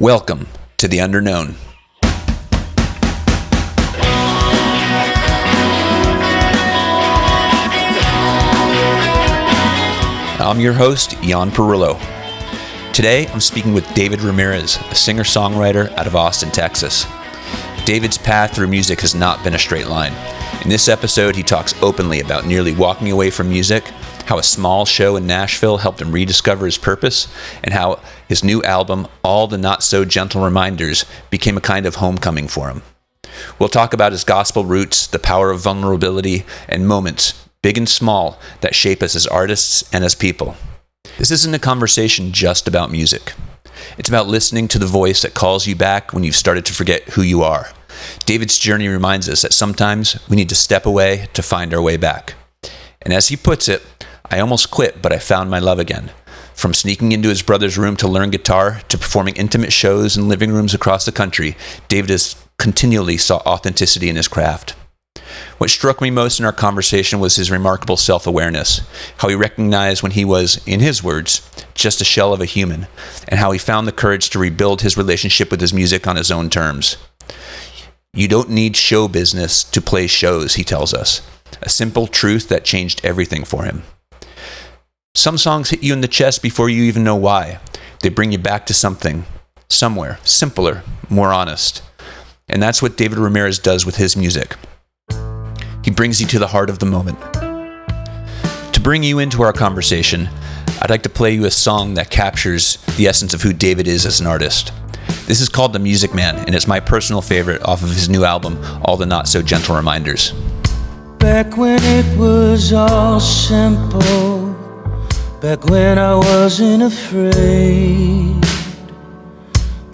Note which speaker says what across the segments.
Speaker 1: Welcome to the Underknown. I'm your host, Jan Perillo. Today, I'm speaking with David Ramirez, a singer-songwriter out of Austin, Texas. David's path through music has not been a straight line. In this episode, he talks openly about nearly walking away from music, how a small show in Nashville helped him rediscover his purpose, and how his new album, All the Not So Gentle Reminders, became a kind of homecoming for him. We'll talk about his gospel roots, the power of vulnerability, and moments, big and small, that shape us as artists and as people. This isn't a conversation just about music. It's about listening to the voice that calls you back when you've started to forget who you are. David's journey reminds us that sometimes we need to step away to find our way back. And as he puts it, I almost quit, but I found my love again. From sneaking into his brother's room to learn guitar, to performing intimate shows in living rooms across the country, David has continually sought authenticity in his craft. What struck me most in our conversation was his remarkable self-awareness, how he recognized when he was, in his words, just a shell of a human, and how he found the courage to rebuild his relationship with his music on his own terms. You don't need show business to play shows, he tells us, a simple truth that changed everything for him. Some songs hit you in the chest before you even know why. They bring you back to something, somewhere, simpler, more honest. And that's what David Ramirez does with his music. He brings you to the heart of the moment. To bring you into our conversation, I'd like to play you a song that captures the essence of who David is as an artist. This is called The Music Man, and it's my personal favorite off of his new album, All the Not So Gentle Reminders.
Speaker 2: Back when it was all simple, back when I wasn't afraid,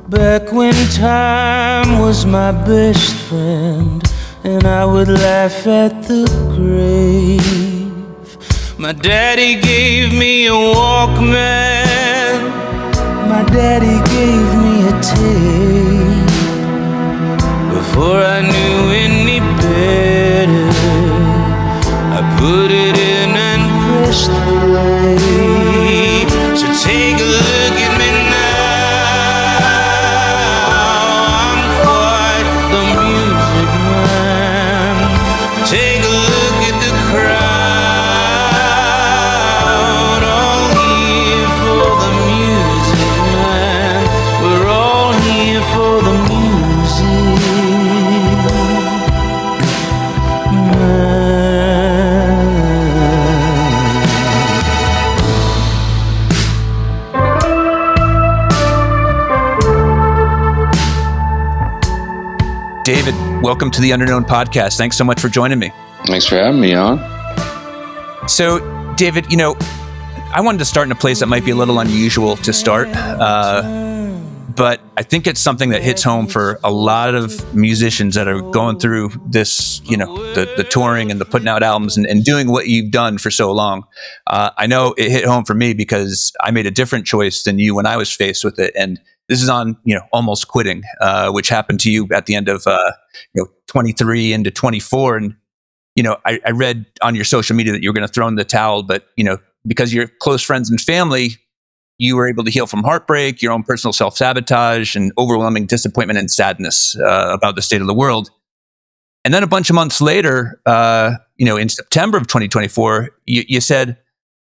Speaker 2: back when time was my best friend, and I would laugh at the grave. My daddy gave me a Walkman, my daddy gave me a tape. Before I knew any better, I put it in and pressed play. So take a look at me now, I'm quite the music man. Take a look at the crowd, all here for the music man. We're all here for the music man.
Speaker 1: David, welcome to the Underknown podcast. Thanks so much for joining me.
Speaker 3: Thanks for having me on.
Speaker 1: So, David, I wanted to start in a place that might be a little unusual to start, but I think it's something that hits home for a lot of musicians that are going through this, the touring and the putting out albums and doing what you've done for so long. I know it hit home for me because I made a different choice than you when I was faced with it. And this is on, almost quitting, which happened to you at the end of, 23 into 24. And, I read on your social media that you were going to throw in the towel, but, because you're close friends and family, you were able to heal from heartbreak, your own personal self-sabotage, and overwhelming disappointment and sadness about the state of the world. And then a bunch of months later, in September of 2024, you said,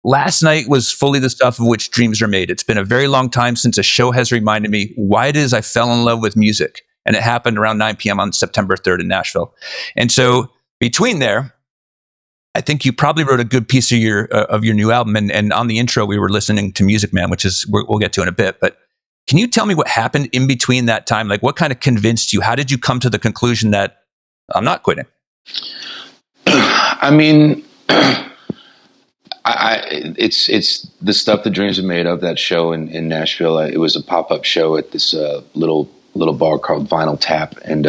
Speaker 1: last night was fully the stuff of which dreams are made. It's been a very long time since a show has reminded me why it is I fell in love with music. And it happened around 9 p.m. on September 3rd in Nashville. And so between there, I think you probably wrote a good piece of your new album. And on the intro, we were listening to Music Man, which is we'll get to in a bit. But can you tell me what happened in between that time? Like, what kind of convinced you? How did you come to the conclusion that I'm not quitting?
Speaker 3: I mean, it's the stuff the dreams are made of. That show in Nashville. It was a pop-up show at this little bar called Vinyl Tap, and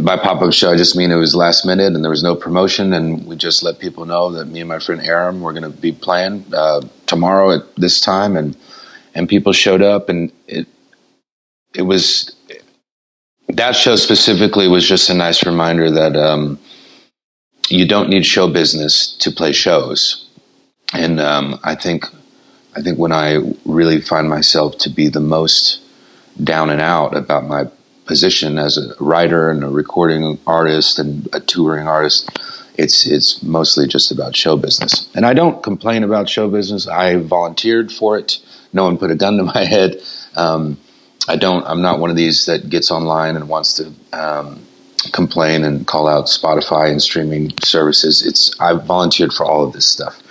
Speaker 3: by pop-up show, I just mean it was last minute and there was no promotion, and we just let people know that me and my friend Aram were going to be playing tomorrow at this time, and people showed up, and it was, that show specifically was just a nice reminder that you don't need show business to play shows. And I think I think when I really find myself to be the most down and out about my position as a writer and a recording artist and a touring artist, it's mostly just about show business. And I don't complain about show business. I volunteered for it. No one put a gun to my head. I'm not one of these that gets online and wants to complain and call out Spotify and streaming services. I volunteered for all of this stuff,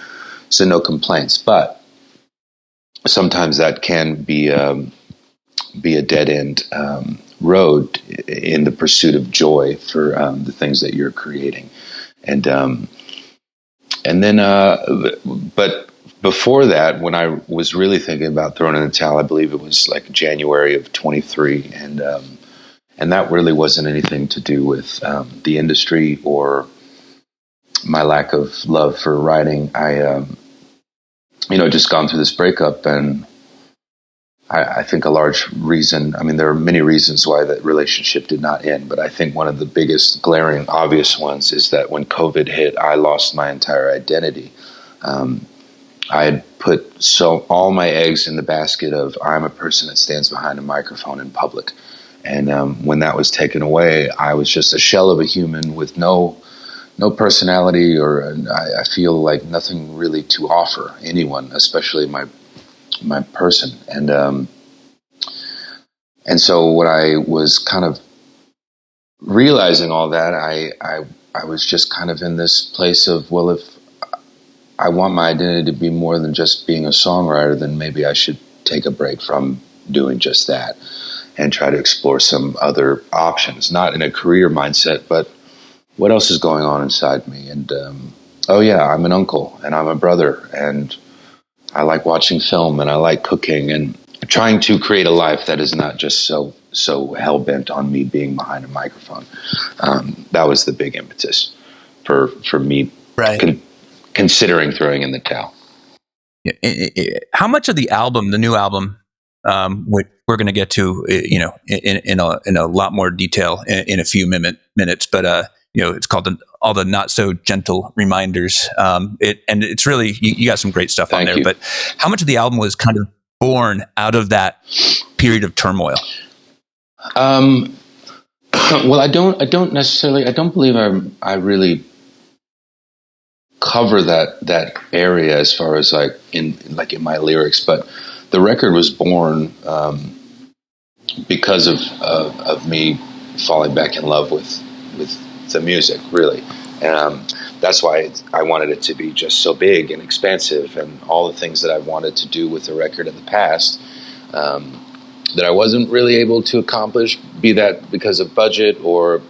Speaker 3: so no complaints. But sometimes that can be a dead end road in the pursuit of joy for the things that you're creating, and then but before that, when I was really thinking about throwing in the towel, I believe it was like January of 23, and that really wasn't anything to do with the industry or my lack of love for writing. I just gone through this breakup, and I think a large reason, I mean, there are many reasons why that relationship did not end, but I think one of the biggest glaring obvious ones is that when COVID hit, I lost my entire identity. I had put all my eggs in the basket of I'm a person that stands behind a microphone in public. And when that was taken away, I was just a shell of a human with no personality, or I feel like nothing really to offer anyone, especially my person. And so when I was kind of realizing all that, I was just kind of in this place of, well, if I want my identity to be more than just being a songwriter, then maybe I should take a break from doing just that and try to explore some other options, not in a career mindset, but what else is going on inside me? And, oh yeah, I'm an uncle and I'm a brother, and I like watching film and I like cooking, and trying to create a life that is not just so hell-bent on me being behind a microphone. That was the big impetus for me,
Speaker 1: Right.
Speaker 3: Considering throwing in the towel.
Speaker 1: How much of the album, the new album, which we're going to get to, in a lot more detail in a few minutes, but it's called all the not so gentle reminders. And it's really you got some great stuff on there. But how much of the album was kind of born out of that period of turmoil?
Speaker 3: Well, I don't necessarily. I don't believe I really cover that area as far as in my lyrics, but the record was born because of me falling back in love with the music, really. That's why I wanted it to be just so big and expansive, and all the things that I wanted to do with the record in the past that I wasn't really able to accomplish, be that because of budget or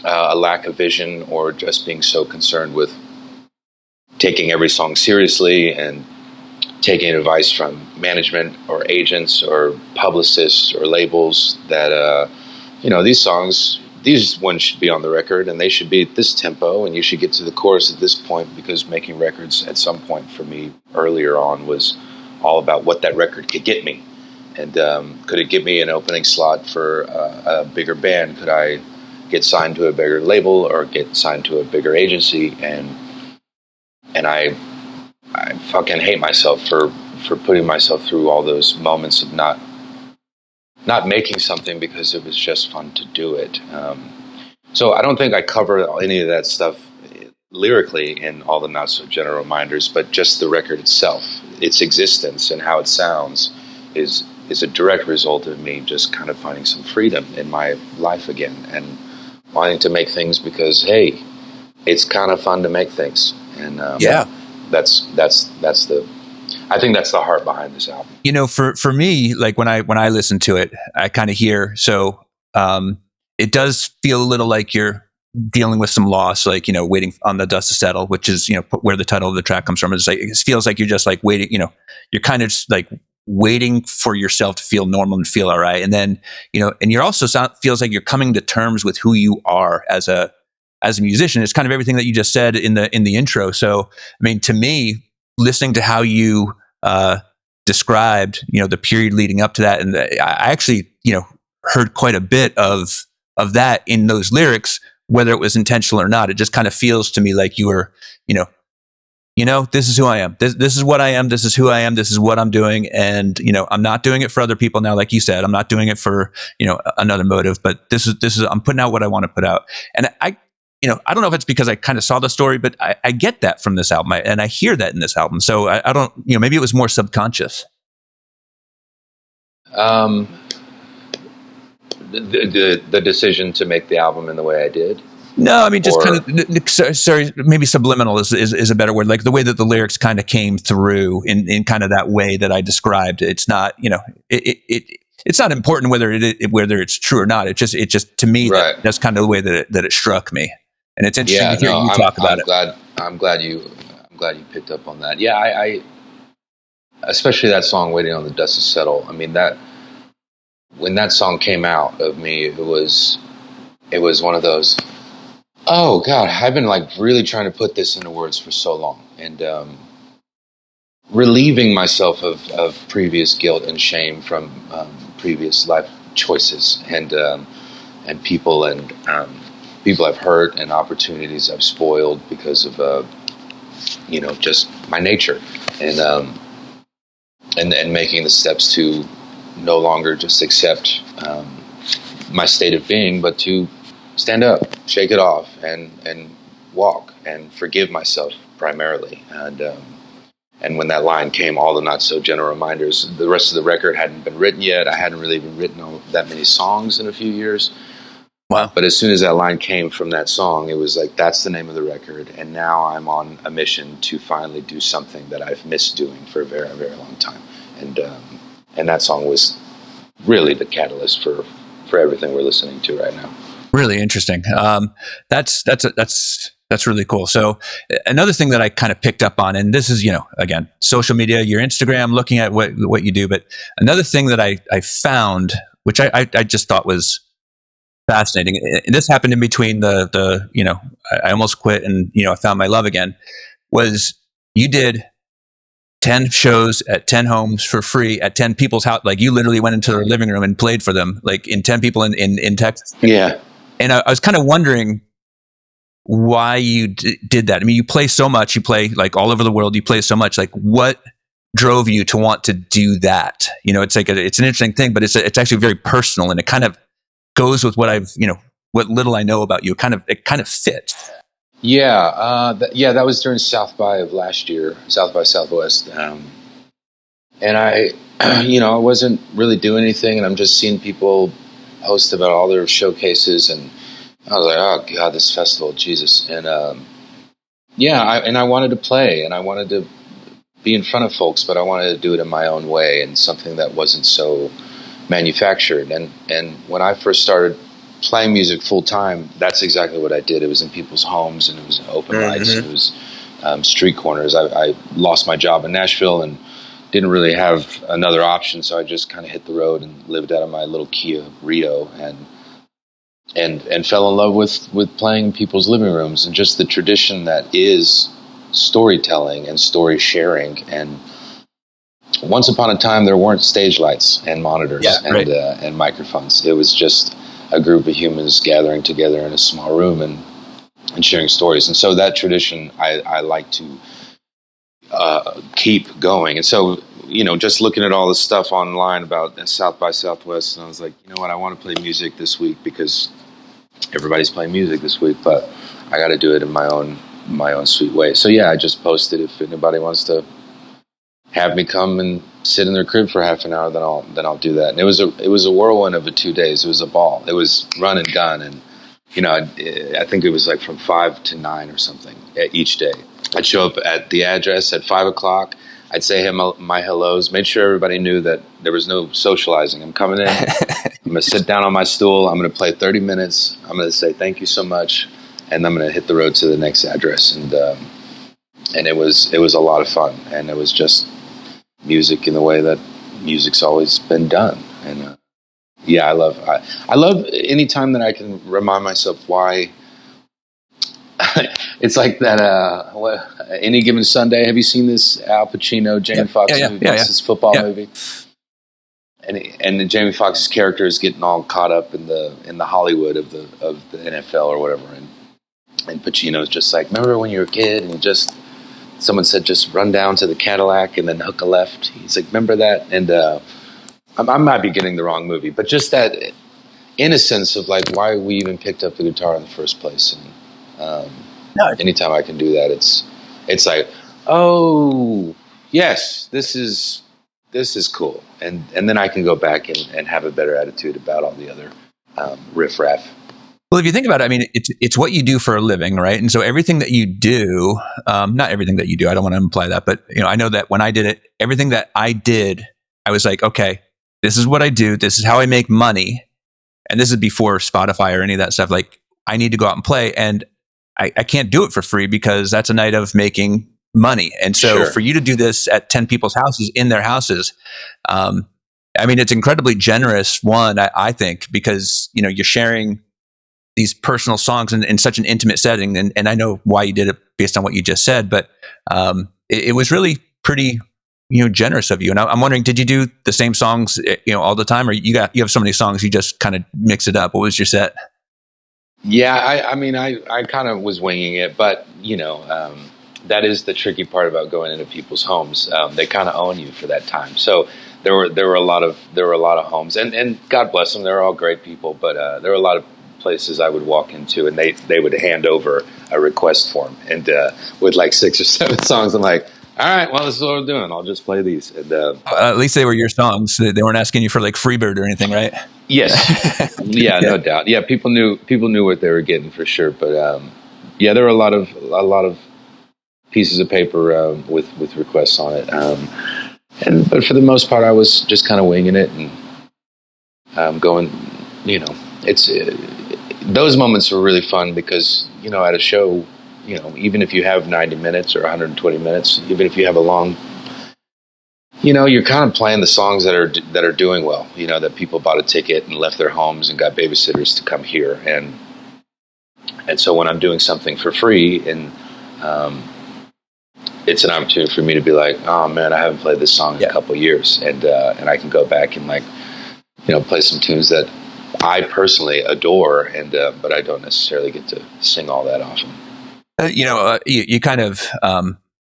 Speaker 3: a lack of vision, or just being so concerned with taking every song seriously and taking advice from management or agents or publicists or labels that, these ones should be on the record and they should be at this tempo and you should get to the chorus at this point, because making records at some point for me earlier on was all about what that record could get me. And could it give me an opening slot for a bigger band? Could I get signed to a bigger label or get signed to a bigger agency? And I fucking hate myself for putting myself through all those moments of not making something because it was just fun to do it. So I don't think I cover any of that stuff lyrically in all the not so general reminders, but just the record itself, its existence and how it sounds is a direct result of me just kind of finding some freedom in my life again and wanting to make things because, hey, it's kind of fun to make things. And that's I think that's the heart behind this album.
Speaker 1: For me, like when I listen to it, I kind of hear, it does feel a little like you're dealing with some loss, like, waiting on the dust to settle, which is, where the title of the track comes from. It's like, it feels like you're just like waiting, you're kind of just like waiting for yourself to feel normal and feel all right. And then, and you're also feels like you're coming to terms with who you are as a musician. It's kind of everything that you just said in the intro. So, I mean, to me, listening to how you described, the period leading up to that, and I actually, heard quite a bit of that in those lyrics, whether it was intentional or not. It just kind of feels to me like you were, this is who I am. This is what I am. This is who I am. This is what I'm doing. And, I'm not doing it for other people now. Like you said, I'm not doing it for, another motive, but this is, I'm putting out what I want to put out. And I don't know if it's because I kind of saw the story, but I get that from this album, and I hear that in this album. So I don't, maybe it was more subconscious.
Speaker 3: The decision to make the album in the way I did.
Speaker 1: No, I mean, just kind of, sorry, maybe subliminal is a better word. Like the way that the lyrics kind of came through in kind of that way that I described. It's not, it's not important whether it's true or not. It just to me,
Speaker 3: right.
Speaker 1: That's kind of the way that it struck me. And it's interesting to hear you talk about it.
Speaker 3: I'm glad you picked up on that. Yeah, I especially that song, "Waiting on the Dust to Settle." I mean, when that song came out of me, it was one of those, oh God, I've been like really trying to put this into words for so long, and relieving myself of previous guilt and shame from previous life choices and people I've hurt and opportunities I've spoiled because of just my nature, and making the steps to no longer just accept my state of being, but to stand up, shake it off, and walk and forgive myself primarily. And when that line came, all the not so gentle reminders. The rest of the record hadn't been written yet. I hadn't really even written that many songs in a few years.
Speaker 1: Wow.
Speaker 3: But as soon as that line came from that song, it was like, that's the name of the record. And now I'm on a mission to finally do something that I've missed doing for a very, very long time. And that song was really the catalyst for everything we're listening to right now.
Speaker 1: Really interesting. That's really cool. So another thing that I kind of picked up on, and this is, again, social media, your Instagram, looking at what you do. But another thing that I found, which I just thought was fascinating. And this happened in between I almost quit and, I found my love again, was you did 10 shows at 10 homes for free at 10 people's house. Like you literally went into their living room and played for them, like in 10 people in Texas.
Speaker 3: Yeah.
Speaker 1: And I was kind of wondering why you did that. I mean, you play so much, you play like all over the world, you play so much, like what drove you to want to do that? It's like it's an interesting thing, but it's actually very personal, and it kind of goes with what what little I know about you. It kind of fits.
Speaker 3: Yeah. That was during South by of last year, South by Southwest. And I, I wasn't really doing anything, and I'm just seeing people post about all their showcases, and I was like, oh God, this festival, Jesus. And I wanted to play, and I wanted to be in front of folks, but I wanted to do it in my own way and something that wasn't so manufactured. And when I first started playing music full time, that's exactly what I did. It was in people's homes, and it was open mics, and it was street corners. I lost my job in Nashville and didn't really have another option, so I just kind of hit the road and lived out of my little Kia Rio, and fell in love with playing in people's living rooms, and just the tradition that is storytelling and story sharing. And once upon a time, there weren't stage lights and monitors and microphones. It was just a group of humans gathering together in a small room and sharing stories. And so that tradition I like to keep going. And so, just looking at all the stuff online about South by Southwest, and I was like, you know what, I want to play music this week because everybody's playing music this week, but I got to do it in my own sweet way. So yeah, I just posted, if anybody wants to have me come and sit in their crib for half an hour, then I'll do that. And it was a whirlwind of 2 days. It was a ball. It was run and gun, and I think it was like from 5 to 9 or something each day. I'd show up at the address at 5 o'clock. I'd say my hellos, made sure everybody knew that there was no socializing. I'm coming in, I'm going to sit down on my stool, I'm going to play 30 minutes, I'm going to say thank you so much, and I'm going to hit the road to the next address. And it was a lot of fun, and it was just music in the way that music's always been done. And I love any time that I can remind myself why. It's like that. Any Given Sunday. Have you seen this Al Pacino, Jamie Foxx movie? This football movie. And Jamie Foxx's character is getting all caught up in the Hollywood of the NFL or whatever, and Pacino's just like, remember when you were a kid and you just someone said, just run down to the Cadillac and then hook a left. He's like, remember that? And I might be getting the wrong movie, but just that innocence of like why we even picked up the guitar in the first place. And anytime I can do that, it's like, oh yes, this is cool, and then I can go back and have a better attitude about all the other riff raff.
Speaker 1: Well, if you think about it, I mean, it's what you do for a living, right? And so everything that you do, not everything that you do, I don't want to imply that, but I know that when I did it, everything that I did, I was like, okay, this is what I do. This is how I make money. And this is before Spotify or any of that stuff. Like, I need to go out and play, and I can't do it for free because that's a night of making money. And so for you to do this at 10 people's houses, in their houses, I mean, it's incredibly generous, one, I think, because, you're sharing these personal songs in such an intimate setting. And I know why you did it based on what you just said, but it was really pretty, generous of you. And I'm wondering, did you do the same songs, all the time, or you have so many songs, you just kind of mix it up? What was your set?
Speaker 3: Yeah, I mean, I kind of was winging it, but that is the tricky part about going into people's homes. They kind of own you for that time. So there were a lot of homes, and God bless them, they're all great people. But there were a lot of places I would walk into, and they would hand over a request form, and with like 6 or 7 songs, I'm like, all right, well, this is what we're doing. I'll just play these. And
Speaker 1: at least they were your songs. They weren't asking you for like Freebird or anything, right?
Speaker 3: Yes. Yeah, no doubt. Yeah, people knew what they were getting for sure. But yeah, there were a lot of pieces of paper with requests on it. But for the most part, I was just kind of winging it and going. It's those moments were really fun because at a show, even if you have 90 minutes or 120 minutes, even if you have a long, you're kind of playing the songs that are doing well. That people bought a ticket and left their homes and got babysitters to come here, and so when I'm doing something for free, and it's an opportunity for me to be like, oh man, I haven't played this song in a couple of years, and I can go back and play some tunes that I personally adore, and but I don't necessarily get to sing all that often.
Speaker 1: You kind of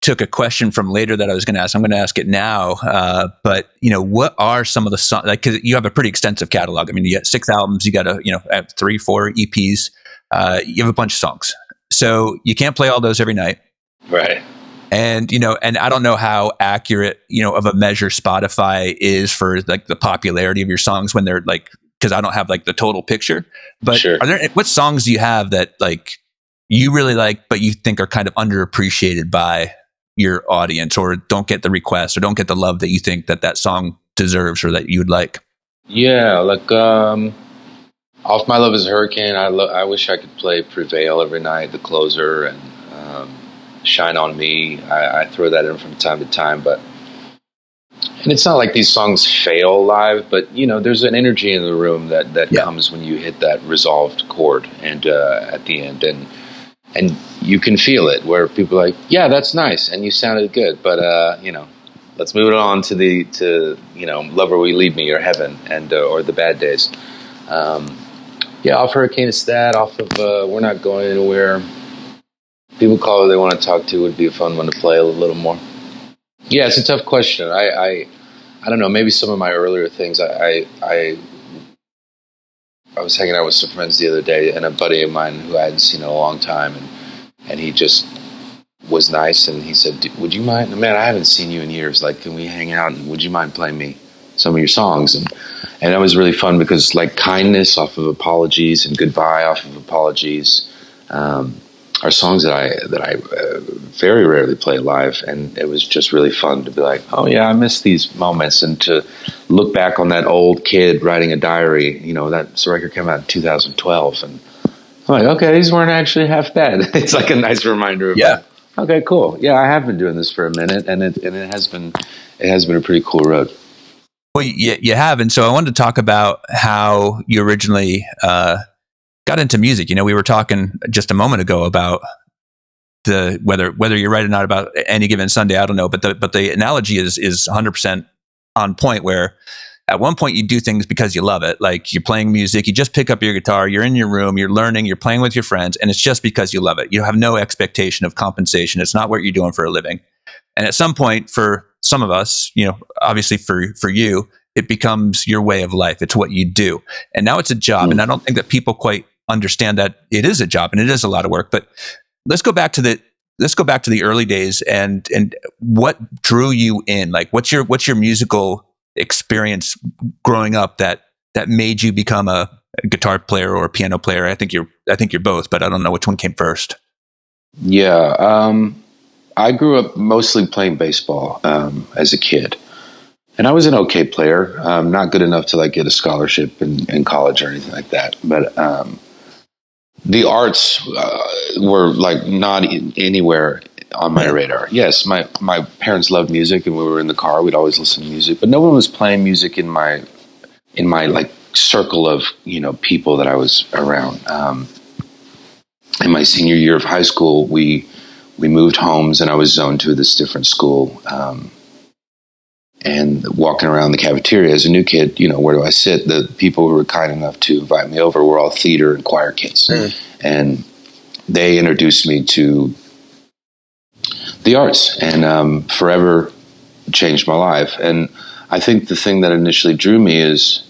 Speaker 1: took a question from later that I was going to ask. I'm going to ask it now. But what are some of the songs? Like, because you have a pretty extensive catalog. I mean, you got 6 albums. You got 3, 4 EPs. You have a bunch of songs. So you can't play all those every night,
Speaker 3: right?
Speaker 1: And and I don't know how accurate of a measure Spotify is for like the popularity of your songs when they're like, because I don't have like the total picture. But what songs do you have that like you really like, but you think are kind of underappreciated by your audience, or don't get the request, or don't get the love that you think that song deserves, or that you would like?
Speaker 3: Yeah, like Off My Love Is a Hurricane. I wish I could play Prevail every night, the closer, and Shine On Me. I throw that in from time to time, and it's not like these songs fail live, but there's an energy in the room that comes when you hit that resolved chord and at the end, and you can feel it where people are like, yeah, that's nice, and you sounded good, but let's move it on to Love Where We Lead Me, or Heaven, and or The Bad Days. Off Hurricane, it's that. Off of We're Not Going Anywhere, People Call Who They Want to Talk To would be a fun one to play a little more. Yeah, it's a tough question. I don't know. Maybe some of my earlier things. I was hanging out with some friends the other day, and a buddy of mine who I hadn't seen in a long time, and he just was nice, and he said, "Would you mind? Man, I haven't seen you in years. Like, can we hang out? And would you mind playing me some of your songs?" And that was really fun because like Kindness off of Apologies and Goodbye off of Apologies are songs that I very rarely play live, and it was just really fun to be like, oh yeah, I miss these moments, and to look back on that old kid writing a diary. That record came out in 2012, and I'm like, okay, these weren't actually half bad. It's like a nice reminder of okay, cool. Yeah, I have been doing this for a minute, and it has been a pretty cool road.
Speaker 1: Well, you have, and so I wanted to talk about how you originally got into music. We were talking just a moment ago about the whether you're right or not about Any Given Sunday. I don't know, but the analogy is 100% on point. Where at one point you do things because you love it. Like you're playing music, you just pick up your guitar, you're in your room, you're learning, you're playing with your friends, and it's just because you love it. You have no expectation of compensation. It's not what you're doing for a living. And at some point, for some of us, obviously for you, it becomes your way of life. It's what you do. And now it's a job. And I don't think that people quite understand that it is a job and it is a lot of work. But let's go back to the early days and what drew you in. Like what's your musical experience growing up that made you become a guitar player or a piano player? I think you're both, but I don't know which one came first.
Speaker 3: Yeah. I grew up mostly playing baseball as a kid. And I was an okay player, not good enough to like get a scholarship in college or anything like that. But the arts were like not anywhere on my radar. Yes, my parents loved music, and we were in the car. We'd always listen to music, but no one was playing music in my like circle of people that I was around. In my senior year of high school, we moved homes, and I was zoned to this different school. And walking around the cafeteria as a new kid, where do I sit? The people who were kind enough to invite me over were all theater and choir kids. And they introduced me to the arts and forever changed my life. And I think the thing that initially drew me is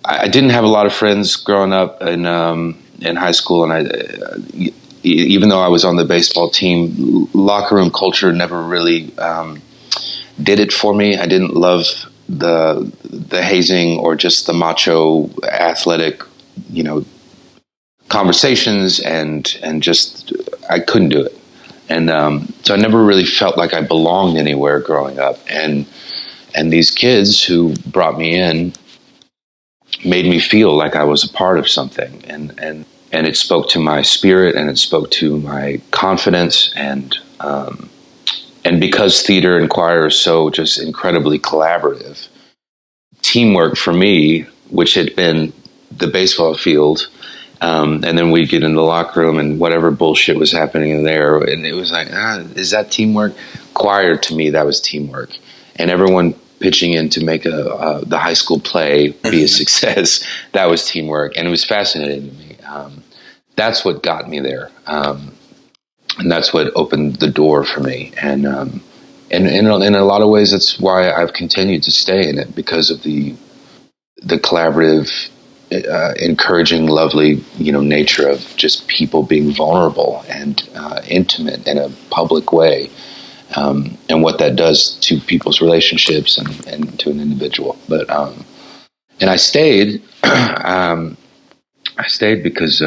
Speaker 3: I didn't have a lot of friends growing up in high school. And even though I was on the baseball team, locker room culture never really did it for me. I didn't love the hazing or just the macho athletic, conversations and just I couldn't do it. And so I never really felt like I belonged anywhere growing up. And these kids who brought me in made me feel like I was a part of something. And it spoke to my spirit and it spoke to my confidence and because theater and choir are so just incredibly collaborative, teamwork for me, which had been the baseball field, and then we'd get in the locker room and whatever bullshit was happening in there, and it was like, is that teamwork? Choir, to me, that was teamwork. And everyone pitching in to make the high school play be a success, that was teamwork. And it was fascinating to me. That's what got me there. And that's what opened the door for me. And in a lot of ways, that's why I've continued to stay in it, because of the collaborative, encouraging, lovely, nature of just people being vulnerable and intimate in a public way, and what that does to people's relationships and to an individual. But and I stayed. I stayed because.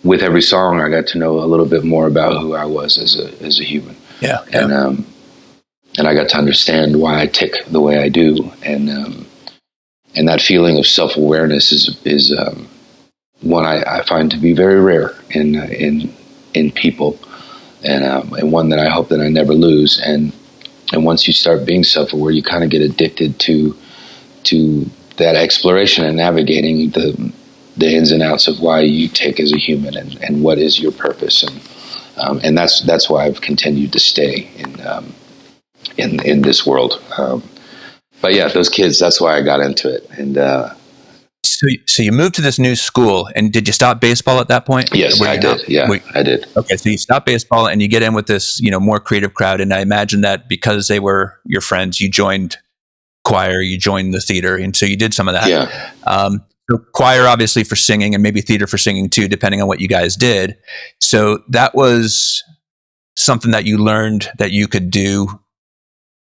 Speaker 3: With every song, I got to know a little bit more about who I was as a human.
Speaker 1: Yeah.
Speaker 3: And I got to understand why I tick the way I do. And that feeling of self-awareness is one I find to be very rare in people, and one that I hope that I never lose. And once you start being self-aware, you kind of get addicted to that exploration and navigating the ins and outs of why you tick as a human and what is your purpose. And that's why I've continued to stay in this world. But yeah, those kids, that's why I got into it. And
Speaker 1: so you moved to this new school, and did you stop baseball at that point?
Speaker 3: Yes, I did. I did.
Speaker 1: Okay, so you stop baseball and you get in with this, more creative crowd. And I imagine that because they were your friends, you joined choir, you joined the theater, and so you did some of that.
Speaker 3: Yeah.
Speaker 1: So choir, obviously, for singing, and maybe theater for singing too, depending on what you guys did. So that was something that you learned that you could do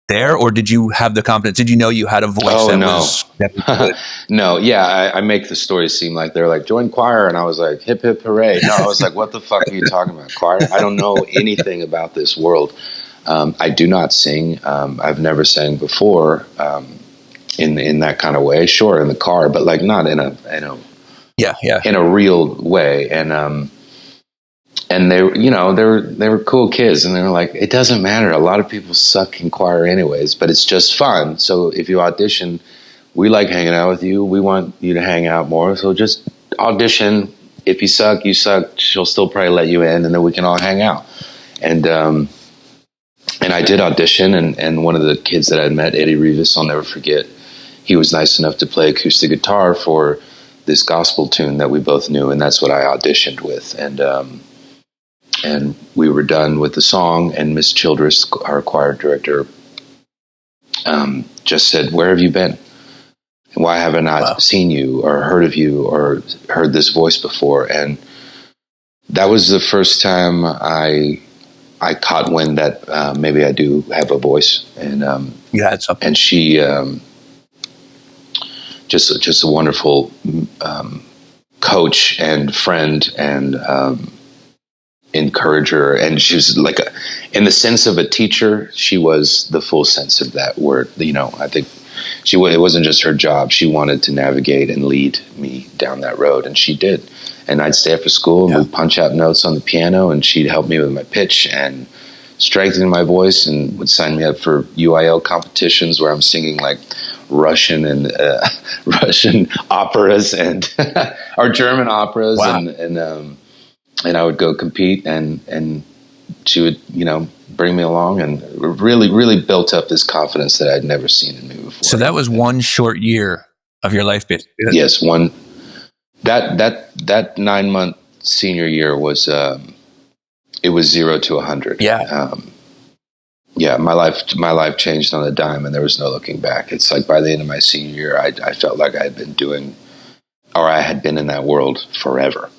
Speaker 1: there, or did you have the confidence? Did you know you had a voice?
Speaker 3: No. Yeah, I make the stories seem like they're like, join choir, and I was like, hip hip hooray. No, I was like, what the fuck are you talking about, choir? I don't know anything about this world. I do not sing. I've never sang before. In that kind of way, sure, in the car, but like not in a in a real way. And they were cool kids, and they were like, it doesn't matter. A lot of people suck in choir anyways, but it's just fun. So if you audition, we like hanging out with you. We want you to hang out more. So just audition. If you suck, you suck. She'll still probably let you in, and then we can all hang out. And I did audition, and one of the kids that I'd met, Eddie Rivas, I'll never forget. he was nice enough to play acoustic guitar for this gospel tune that we both knew, and that's what I auditioned with. And we were done with the song, and Miss Childress, our choir director, just said, "Where have you been? Why haven't I seen you or heard of you or heard this voice before?" And that was the first time I caught wind that maybe I do have a voice. And
Speaker 1: you had something.
Speaker 3: And she just a wonderful coach and friend and encourager. And she was like, in the sense of a teacher, she was the full sense of that word. You know, I think it wasn't just her job. She wanted to navigate and lead me down that road, and she did. And I'd stay after school and we'd punch out notes on the piano, and she'd help me with my pitch and strengthen my voice, and would sign me up for UIL competitions where I'm singing like Russian and Russian operas and or German operas.
Speaker 1: Wow.
Speaker 3: And I would go compete, and she would, you know, bring me along, and really built up this confidence that I'd never seen in me before.
Speaker 1: So that was one short year of your life, basically.
Speaker 3: Yes, that 9-month senior year was it was 0 to 100.
Speaker 1: Yeah.
Speaker 3: Yeah, my life changed on a dime, and there was no looking back. It's like by the end of my senior year, I felt like I had been in that world forever.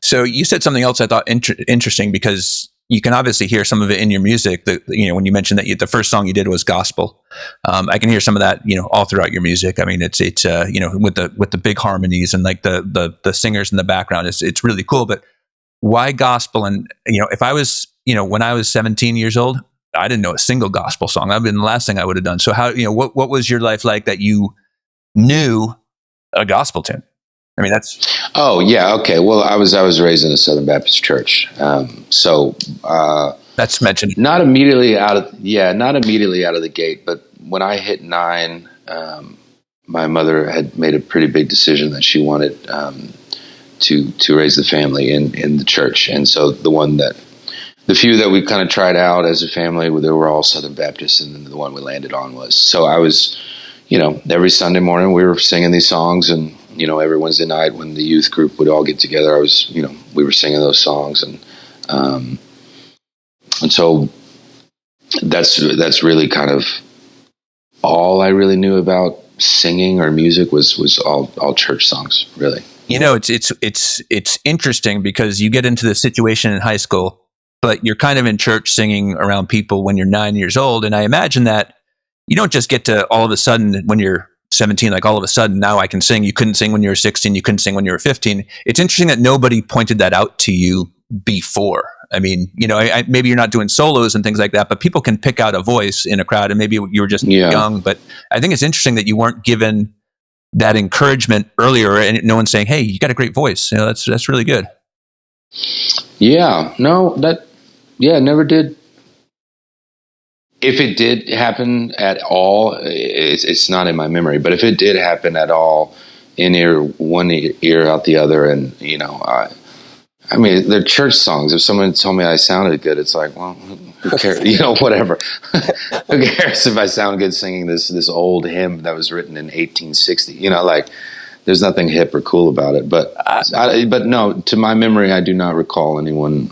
Speaker 1: So you said something else I thought interesting, because you can obviously hear some of it in your music. You know, when you mentioned that the first song you did was gospel, I can hear some of that, you know, all throughout your music. I mean, it's you know, with the big harmonies and like the singers in the background, it's really cool. But why gospel? And you know, if I was, you know, when I was 17 years old, I didn't know a single gospel song. That'd been the last thing I would have done. So how, you know, what was your life like that you knew a gospel tune? I mean, that's...
Speaker 3: Oh yeah, okay. Well, I was raised in a Southern Baptist church, so
Speaker 1: that's mentioned.
Speaker 3: Not immediately out of the gate, but when I hit 9, my mother had made a pretty big decision that she wanted to raise the family in the church, and so the few that we kind of tried out as a family, they were all Southern Baptists, and then the one we landed on was. So I was, you know, every Sunday morning we were singing these songs, and you know, every Wednesday night when the youth group would all get together, we were singing those songs, and so that's really kind of all I really knew about singing or music was all church songs, really.
Speaker 1: You know, it's interesting because you get into this situation in high school, but you're kind of in church singing around people when you're 9 years old, and I imagine that you don't just get to all of a sudden when you're 17, like all of a sudden now I can sing. You couldn't sing when you were 16. You couldn't sing when you were 15. It's interesting that nobody pointed that out to you before. I mean, you know, maybe you're not doing solos and things like that, but people can pick out a voice in a crowd, and maybe you were just young. But I think it's interesting that you weren't given that encouragement earlier, and no one's saying, "Hey, you got a great voice. You know, that's really good."
Speaker 3: Yeah, no, never did. If it did happen at all, it's not in my memory. But if it did happen at all, one ear out the other, and you know, I mean, they're church songs. If someone told me I sounded good, it's like, well, who cares? You know, whatever. Who cares if I sound good singing this old hymn that was written in 1860? You know, like there's nothing hip or cool about it. But no, to my memory, I do not recall anyone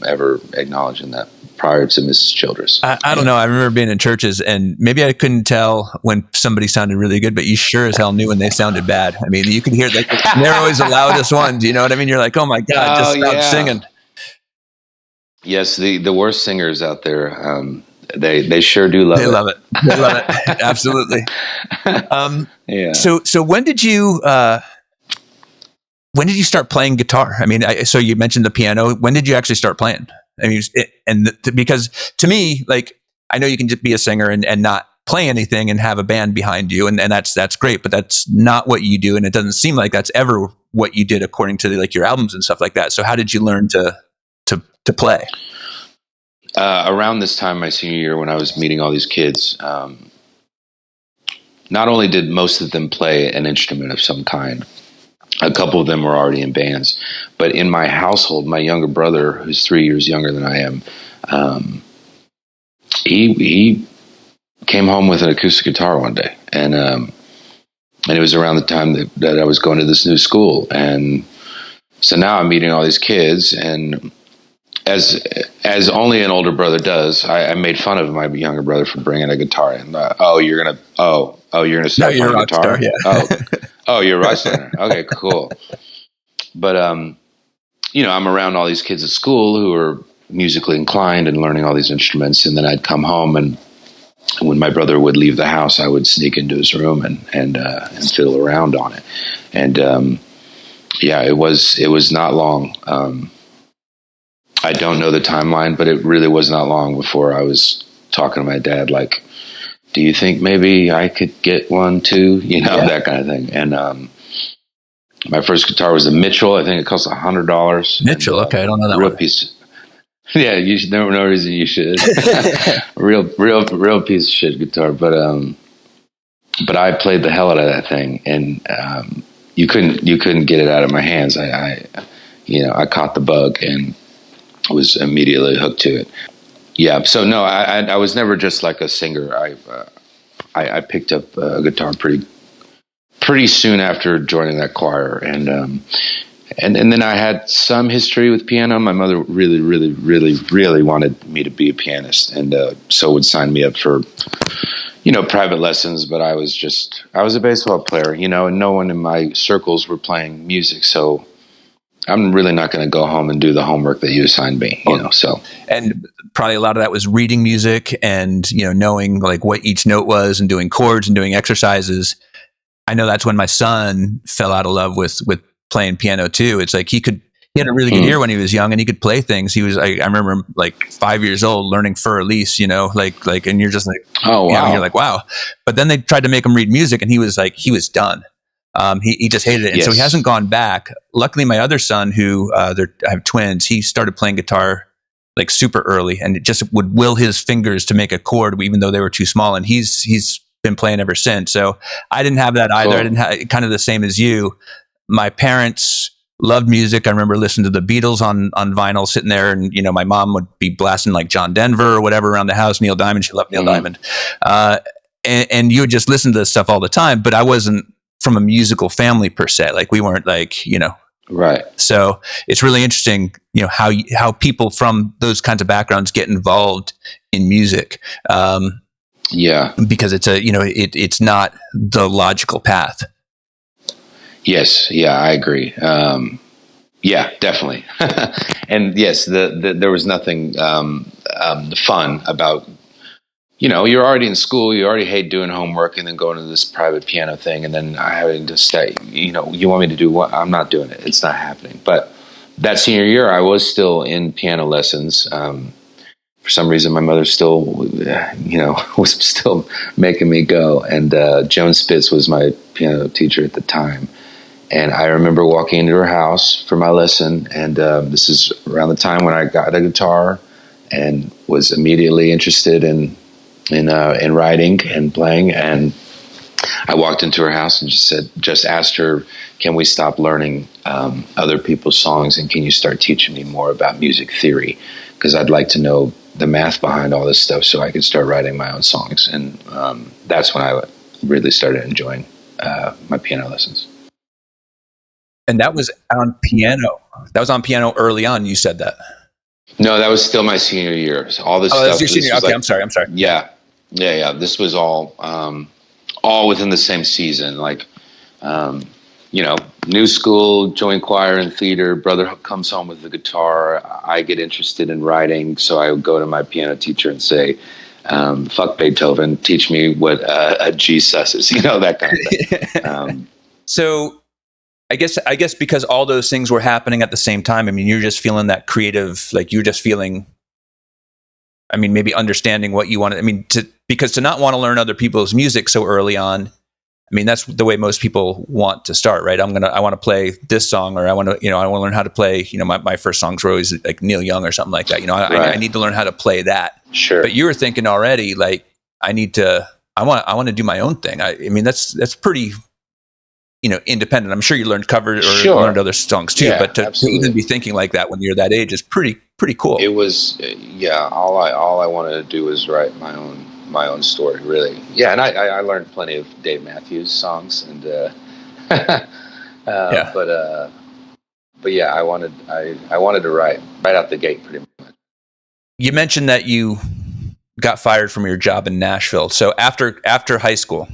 Speaker 3: ever acknowledging that prior to Mrs. Childress.
Speaker 1: I don't know. I remember being in churches, and maybe I couldn't tell when somebody sounded really good, but you sure as hell knew when they sounded bad. I mean, you could hear that they're always the loudest ones. You know what I mean? You're like, oh my God, just stop singing.
Speaker 3: Yes, the worst singers out there, they sure do love it.
Speaker 1: They love it. They love it. Absolutely.
Speaker 3: Yeah.
Speaker 1: So when did you start playing guitar? I mean, so you mentioned the piano. When did you actually start playing? I mean, because to me, like, I know you can just be a singer and not play anything and have a band behind you, and that's great, but that's not what you do, and it doesn't seem like that's ever what you did according to like your albums and stuff like that. So how did you learn to play?
Speaker 3: Around this time, my senior year, when I was meeting all these kids, not only did most of them play an instrument of some kind, a couple of them were already in bands, but in my household, my younger brother, who's 3 years younger than I am, he came home with an acoustic guitar one day, and And it was around the time that I was going to this new school. And so now I'm meeting all these kids, and as only an older brother does, I made fun of my younger brother for bringing a guitar in. You're gonna
Speaker 1: No,
Speaker 3: start
Speaker 1: you're a
Speaker 3: playing
Speaker 1: rock
Speaker 3: guitar?
Speaker 1: star, yeah.
Speaker 3: You're a rock star. Okay, cool. But I'm around all these kids at school who are musically inclined and learning all these instruments, and then I'd come home, and when my brother would leave the house, I would sneak into his room and fiddle around on it. And it was not long. I don't know the timeline, but it really was not long before I was talking to my dad, like, do you think maybe I could get one too? That kind of thing. And my first guitar was a Mitchell. I think it cost $100.
Speaker 1: Mitchell, okay, I don't know that
Speaker 3: real
Speaker 1: one.
Speaker 3: Piece. Yeah, you should. No reason you should. real piece of shit guitar. But I played the hell out of that thing, and you couldn't get it out of my hands. I caught the bug and was immediately hooked to it. Yeah. So no, I was never just like a singer. I picked up a guitar pretty soon after joining that choir, and then I had some history with piano. My mother really, really, really, really wanted me to be a pianist, and so would sign me up for private lessons. But I was a baseball player, and no one in my circles were playing music, so I'm really not going to go home and do the homework that you assigned me, so.
Speaker 1: And probably a lot of that was reading music and, knowing like what each note was and doing chords and doing exercises. I know that's when my son fell out of love with playing piano too. It's like he had a really good ear when he was young, and he could play things. He was, I remember him like 5 years old learning Fur Elise, like, and you're just like,
Speaker 3: oh wow,
Speaker 1: you're like, wow. But then they tried to make him read music, and he was done. He just hated it. And so he hasn't gone back. Luckily, my other son, who I have twins, he started playing guitar like super early, and it just would will his fingers to make a chord, even though they were too small. And he's been playing ever since. So I didn't have that either. Cool. I didn't have kind of the same as you. My parents loved music. I remember listening to the Beatles on vinyl, sitting there, and my mom would be blasting like John Denver or whatever around the house. Neil Diamond, she loved Neil Diamond, and you would just listen to this stuff all the time. But I wasn't from a musical family per se. Like we weren't like
Speaker 3: right.
Speaker 1: So it's really interesting, how people from those kinds of backgrounds get involved in music. Because it's it's not the logical path.
Speaker 3: Yes. Yeah, I agree. Yeah, definitely. And yes, there was nothing fun about, you're already in school, you already hate doing homework, and then going to this private piano thing, and then I having to stay, you want me to do what? I'm not doing it. It's not happening. But that senior year, I was still in piano lessons. For some reason, my mother still, was still making me go. And Joan Spitz was my piano teacher at the time. And I remember walking into her house for my lesson, and this is around the time when I got a guitar and was immediately interested in writing and playing. And I walked into her house and just asked her, can we stop learning other people's songs, and can you start teaching me more about music theory? Because I'd like to know the math behind all this stuff so I could start writing my own songs. And that's when I really started enjoying my piano lessons.
Speaker 1: And that was on piano. That was on piano early on. You said that.
Speaker 3: No, that was still my senior year. So all this stuff.
Speaker 1: That's your senior. Okay, I'm sorry.
Speaker 3: Yeah. This was all within the same season. Like, new school, join choir and theater. Brother comes home with the guitar. I get interested in writing, so I would go to my piano teacher and say, "Fuck Beethoven, teach me what a G sus is." That kind of thing.
Speaker 1: So. I guess because all those things were happening at the same time. I mean, you're just feeling that creative, like you're just feeling, maybe understanding what you want. Because to not want to learn other people's music so early on, that's the way most people want to start, right? I want to play this song, or I want to learn how to play, my first songs were always like Neil Young or something like that. I need to learn how to play that.
Speaker 3: Sure.
Speaker 1: But you were thinking already, like, I want to do my own thing. That's pretty, independent. I'm sure you learned covers or learned other songs too, but to even be thinking like that when you're that age is pretty cool.
Speaker 3: It was, all I wanted to do was write my my own story, really. Yeah, and I learned plenty of Dave Matthews songs, and
Speaker 1: Yeah.
Speaker 3: but yeah, I wanted to write right out the gate, pretty much.
Speaker 1: You mentioned that you got fired from your job in Nashville. So after high school,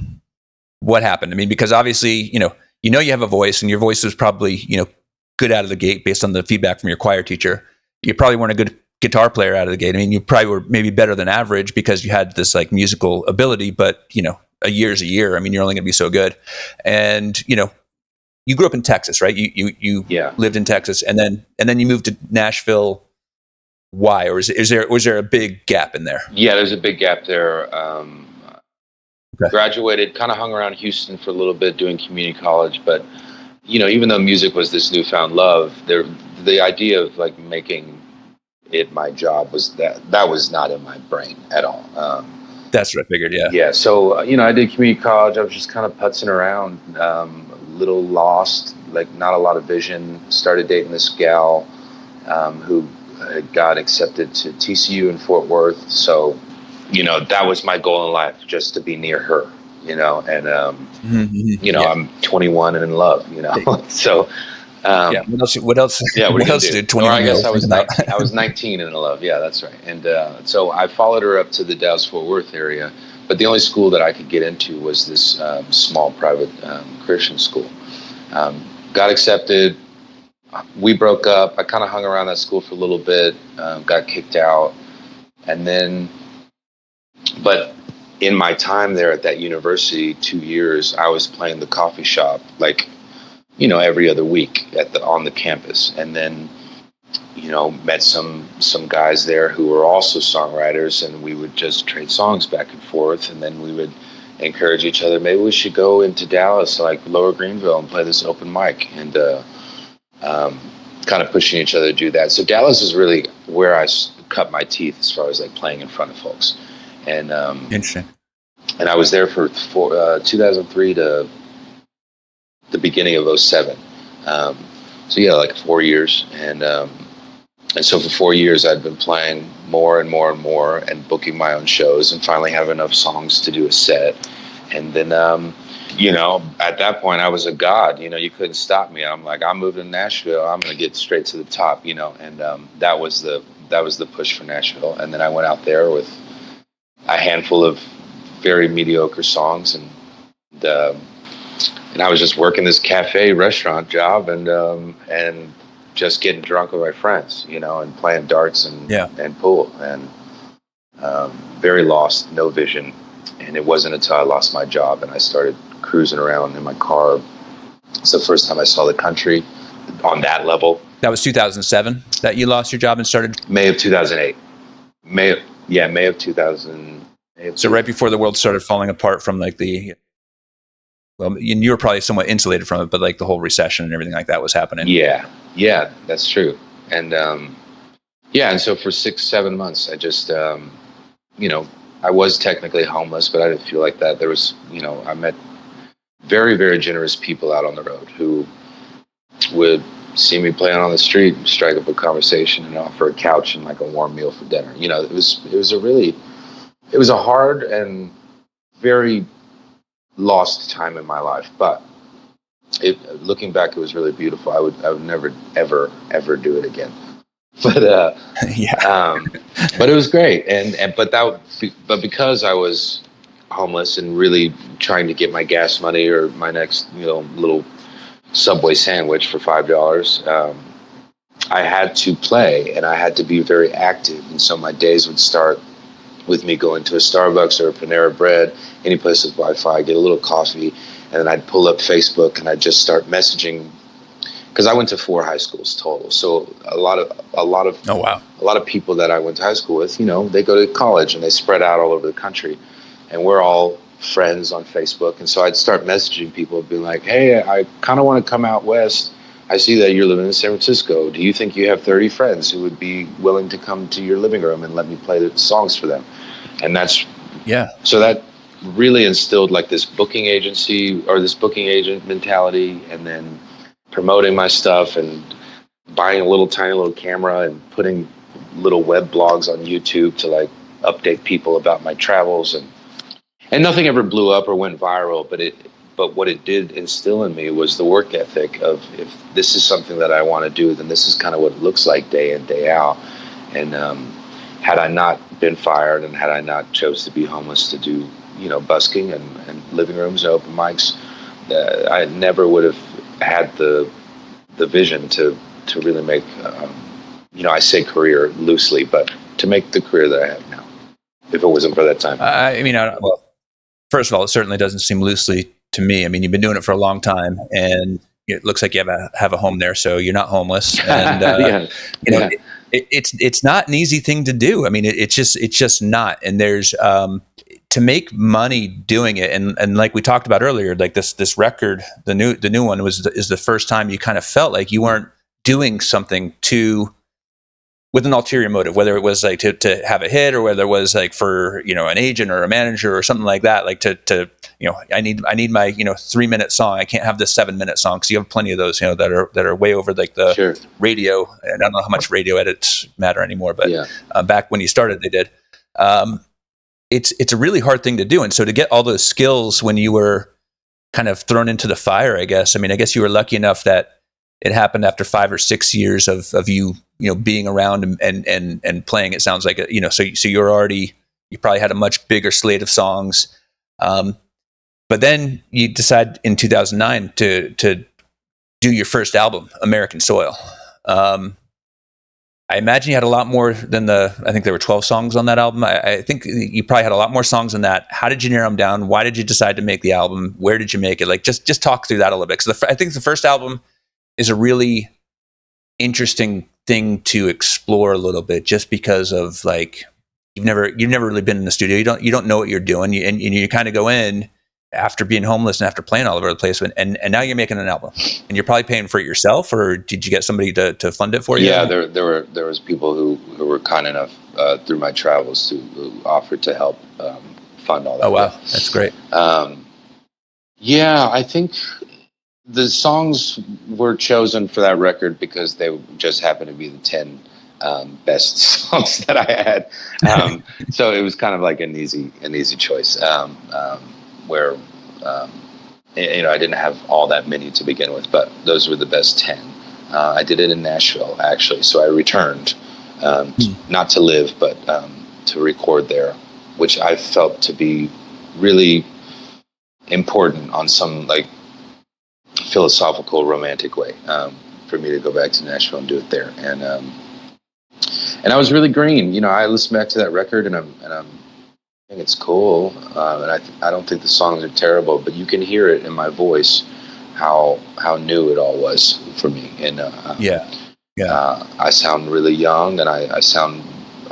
Speaker 1: what happened? I mean, because obviously, you have a voice, and your voice was probably, good out of the gate based on the feedback from your choir teacher. You probably weren't a good guitar player out of the gate. I mean, you probably were maybe better than average because you had this like musical ability, but a year's a year. I mean, you're only going to be so good. And, you grew up in Texas, right? You
Speaker 3: Yeah.
Speaker 1: lived in Texas, and then you moved to Nashville. Why? Or was there a big gap in there?
Speaker 3: Yeah, there's a big gap there.
Speaker 1: Okay.
Speaker 3: Graduated, kind of hung around Houston for a little bit doing community college, but even though music was this newfound love, the idea of like making it my job was that was not in my brain at all.
Speaker 1: That's what I figured. Yeah.
Speaker 3: Yeah. So I did community college. I was just kind of putzing around, a little lost, like not a lot of vision. Started dating this gal who got accepted to TCU in Fort Worth. So, that was my goal in life, just to be near her, and, I'm 21 and in love, so,
Speaker 1: yeah. What else?
Speaker 3: Yeah.
Speaker 1: What else did 21
Speaker 3: I guess
Speaker 1: I
Speaker 3: was 19 and in love. Yeah, that's right. And, so I followed her up to the Dallas Fort Worth area, but the only school that I could get into was this, small private, Christian school. Got accepted. We broke up. I kind of hung around that school for a little bit, got kicked out. And then, but in my time there at that university, 2 years, I was playing the coffee shop, like, every other week on the campus. And then, met some guys there who were also songwriters, and we would just trade songs back and forth. And then we would encourage each other, maybe we should go into Dallas, like Lower Greenville, and play this open mic. And, kind of pushing each other to do that. So Dallas is really where I cut my teeth as far as like playing in front of folks. And
Speaker 1: Interesting.
Speaker 3: And I was there for 2003 to the beginning of 2007. So yeah, like 4 years. And so for 4 years I'd been playing more and more and more and booking my own shows, and finally have enough songs to do a set. And then at that point I was a god. You couldn't stop me. I'm like, I'm moving to Nashville. I'm going to get straight to the top. And that was the push for Nashville. And then I went out there with a handful of very mediocre songs, and I was just working this cafe restaurant job, and just getting drunk with my friends, and playing darts and pool, and very lost, no vision. And it wasn't until I lost my job and I started cruising around in my car. It's the first time I saw the country on that level.
Speaker 1: That was 2007 that you lost your job and started?
Speaker 3: May of 2008. May of 2000.
Speaker 1: So right before the world started falling apart from like you were probably somewhat insulated from it, but like the whole recession and everything like that was happening.
Speaker 3: Yeah, that's true. And and so for 6-7 months, I just, I was technically homeless, but I didn't feel like that. There was, I met very, very generous people out on the road who would see me playing on the street and strike up a conversation and offer a couch and like a warm meal for dinner. It was a hard and very lost time in my life, but looking back, it was really beautiful. I would never, ever do it again. But but it was great, but because I was homeless and really trying to get my gas money or my next little Subway sandwich for $5, I had to play and I had to be very active, and so my days would start with me going to a Starbucks or a Panera Bread, any place with Wi-Fi, get a little coffee, and then I'd pull up Facebook and I'd just start messaging. Because I went to 4 high schools total, so a lot of
Speaker 1: Oh wow.
Speaker 3: A lot of people that I went to high school with, they go to college and they spread out all over the country, and we're all friends on Facebook. And so I'd start messaging people, being like, "Hey, I kind of want to come out west. I see that you're living in San Francisco. Do you think you have 30 friends who would be willing to come to your living room and let me play the songs for them?" And so that really instilled like this booking agent mentality, and then promoting my stuff and buying a tiny little camera and putting little web blogs on YouTube to like update people about my travels, and nothing ever blew up or went viral, but what it did instill in me was the work ethic of, if this is something that I want to do, then this is kind of what it looks like day in, day out. And had I not been fired, and had I not chose to be homeless to do, busking and living rooms and open mics, I never would have had the vision to really make, I say career loosely, but to make the career that I have now, if it wasn't for that time.
Speaker 1: Well, first of all, it certainly doesn't seem loosely to me. I mean, you've been doing it for a long time, and it looks like you have a home there, so you're not homeless. And it's not an easy thing to do. I mean, it's just not. And there's to make money doing it, and like we talked about earlier, like this record, the new one is the first time you kind of felt like you weren't doing something with an ulterior motive, whether it was like to have a hit, or whether it was like for, an agent or a manager or something like that, like to I need my 3-minute song. I can't have this 7-minute song, because you have plenty of those that are way over like the
Speaker 3: Sure.
Speaker 1: radio. And I don't know how much radio edits matter anymore, but back when you started, they did. It's a really hard thing to do, and so to get all those skills when you were kind of thrown into the fire, I guess. I mean, I guess you were lucky enough that it happened after 5 or 6 years of you being around and playing. It sounds like so you probably had a much bigger slate of songs, but then you decide in 2009 to do your first album, American Soil. I imagine you had a lot more than I think there were 12 songs on that album. I think you probably had a lot more songs than that. How did you narrow them down? Why did you decide to make the album? Where did you make it? Like, just talk through that a little bit. Because I think the first album is a really interesting thing to explore a little bit, just because of like, you've never really been in the studio. You don't know what you're doing. And you kind of go in after being homeless and after playing all over the place, and now you're making an album, and you're probably paying for it yourself, or did you get somebody to fund it for you?
Speaker 3: Yeah, there was people who were kind enough through my travels who offered to help fund all that.
Speaker 1: Oh wow, that's great.
Speaker 3: Yeah, I think the songs were chosen for that record because they just happened to be the 10 best songs that I had. So it was kind of like an easy choice. Where I didn't have all that many to begin with, but those were the best 10. I did it in Nashville, actually, so I returned, not to live, but to record there, which I felt to be really important on some like philosophical, romantic way, for me to go back to Nashville and do it there. And I was really green. I listened back to that record, and I think it's cool, and I don't think the songs are terrible, but you can hear it in my voice how new it all was for me. And I sound really young, and I sound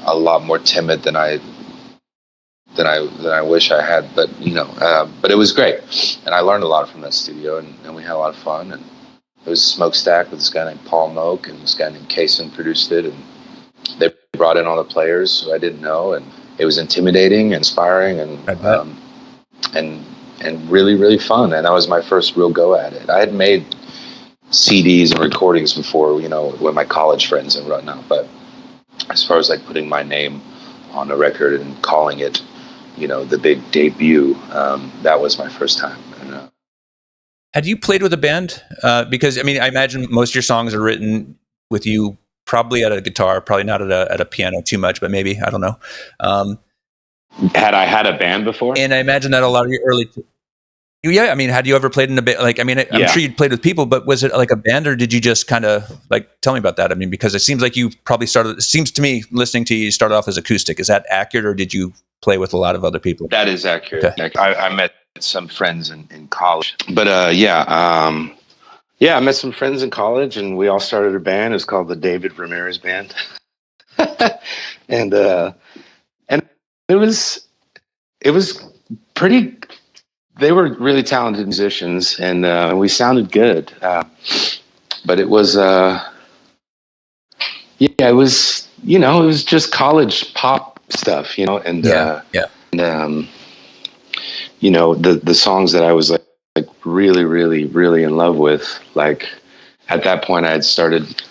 Speaker 3: a lot more timid than I wish I had, but but it was great, and I learned a lot from that studio, and we had a lot of fun. And it was a smokestack with this guy named Paul Moak, and this guy named Kaysen produced it, and they brought in all the players who I didn't know, and it was intimidating, inspiring, and really, really fun. And that was my first real go at it. I had made CDs and recordings before, with my college friends and whatnot, but as far as like putting my name on a record and calling it, the big debut, that was my first time. And,
Speaker 1: had you played with a band? Because I imagine most of your songs are written with you probably at a guitar, probably not at a piano too much, but maybe, I don't know.
Speaker 3: Had I had a band before?
Speaker 1: And I imagine that a lot of your early... Yeah, had you ever played in a band? Like, I'm sure you'd played with people, but was it like a band, or did you just kind of like, tell me about that? Because it seems like you probably it seems to me, listening to you, started off as acoustic. Is that accurate, or did you play with a lot of other people?
Speaker 3: That is accurate. Okay. I met some friends in college, but I met some friends in college, and we all started a band. It was called the David Ramirez Band. and it was pretty... They were really talented musicians, and we sounded good. But it was, it was, it was just college pop stuff, and the songs that I was like really, really, really in love with. Like at that point, I had started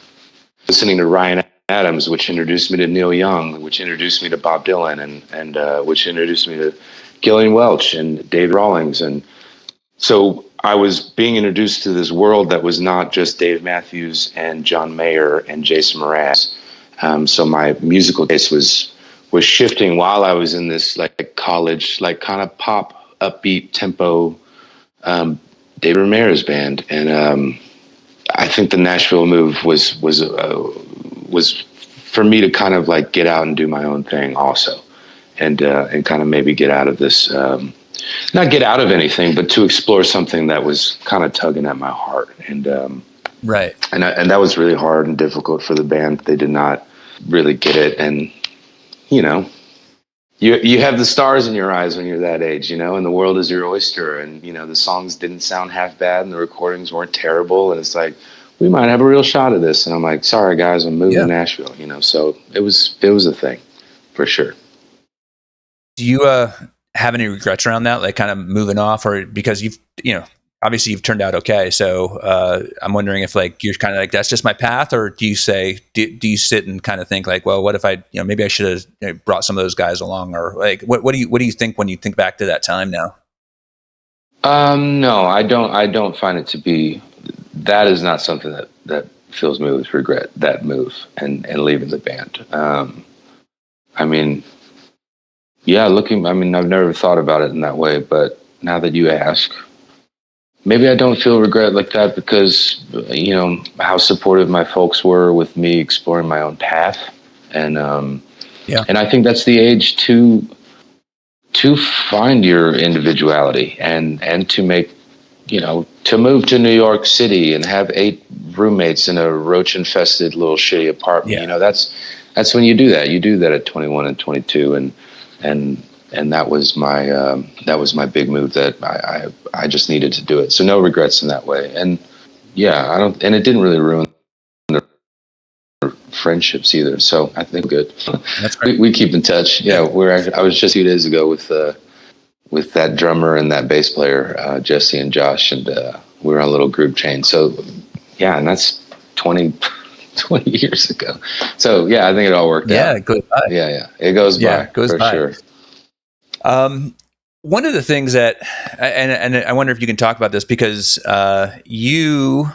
Speaker 3: listening to Ryan Adams, which introduced me to Neil Young, which introduced me to Bob Dylan, and which introduced me to Gillian Welch and Dave Rawlings. And so I was being introduced to this world that was not just Dave Matthews and John Mayer and Jason Mraz. So my musical taste was shifting while I was in this like college, like kind of pop, upbeat tempo, David Ramirez band. And I think the Nashville move was for me to kind of like get out and do my own thing also, and kind of maybe get out of this, not get out of anything, but to explore something that was kind of tugging at my heart. And
Speaker 1: Right.
Speaker 3: and that was really hard and difficult for the band. They did not really get it. And, you know, you have the stars in your eyes when you're that age, you know, and the world is your oyster. And, you know, the songs didn't sound half bad and the recordings weren't terrible. And it's like, we might have a real shot at this. And I'm like, sorry, guys, I'm moving to Nashville, you know. So it was a thing for sure.
Speaker 1: Do you have any regrets around that, like kind of moving off, or because obviously you've turned out okay. So I'm wondering if like you're kind of like, that's just my path, or do you say, do you sit and kind of think like, well, what if I, maybe I should have brought some of those guys along, or like, what do you think when you think back to that time now?
Speaker 3: No, I don't find it to be, that is not something that fills me with regret, that move and leaving the band. I mean, yeah, I've never thought about it in that way, but now that you ask, maybe I don't feel regret like that because, how supportive my folks were with me exploring my own path. And, and I think that's the age to find your individuality and to make, to move to New York City and have 8 roommates in a roach infested little shitty apartment.
Speaker 1: Yeah.
Speaker 3: That's when you do that. You do that at 21 and 22. And that was my big move that I just needed to do it. So no regrets in that way. And yeah, and it didn't really ruin the friendships either. So I think good.
Speaker 1: That's great.
Speaker 3: We keep in touch. Yeah. I was just 2 days ago with that drummer and that bass player, Jesse and Josh, and we were on a little group chain. So yeah, and that's 20 years ago. So yeah, I think it all worked out.
Speaker 1: Yeah, it goes by.
Speaker 3: Yeah, it goes by.
Speaker 1: Yeah, it goes
Speaker 3: for
Speaker 1: by.
Speaker 3: Sure.
Speaker 1: One of the things that, and I wonder if you can talk about this, because you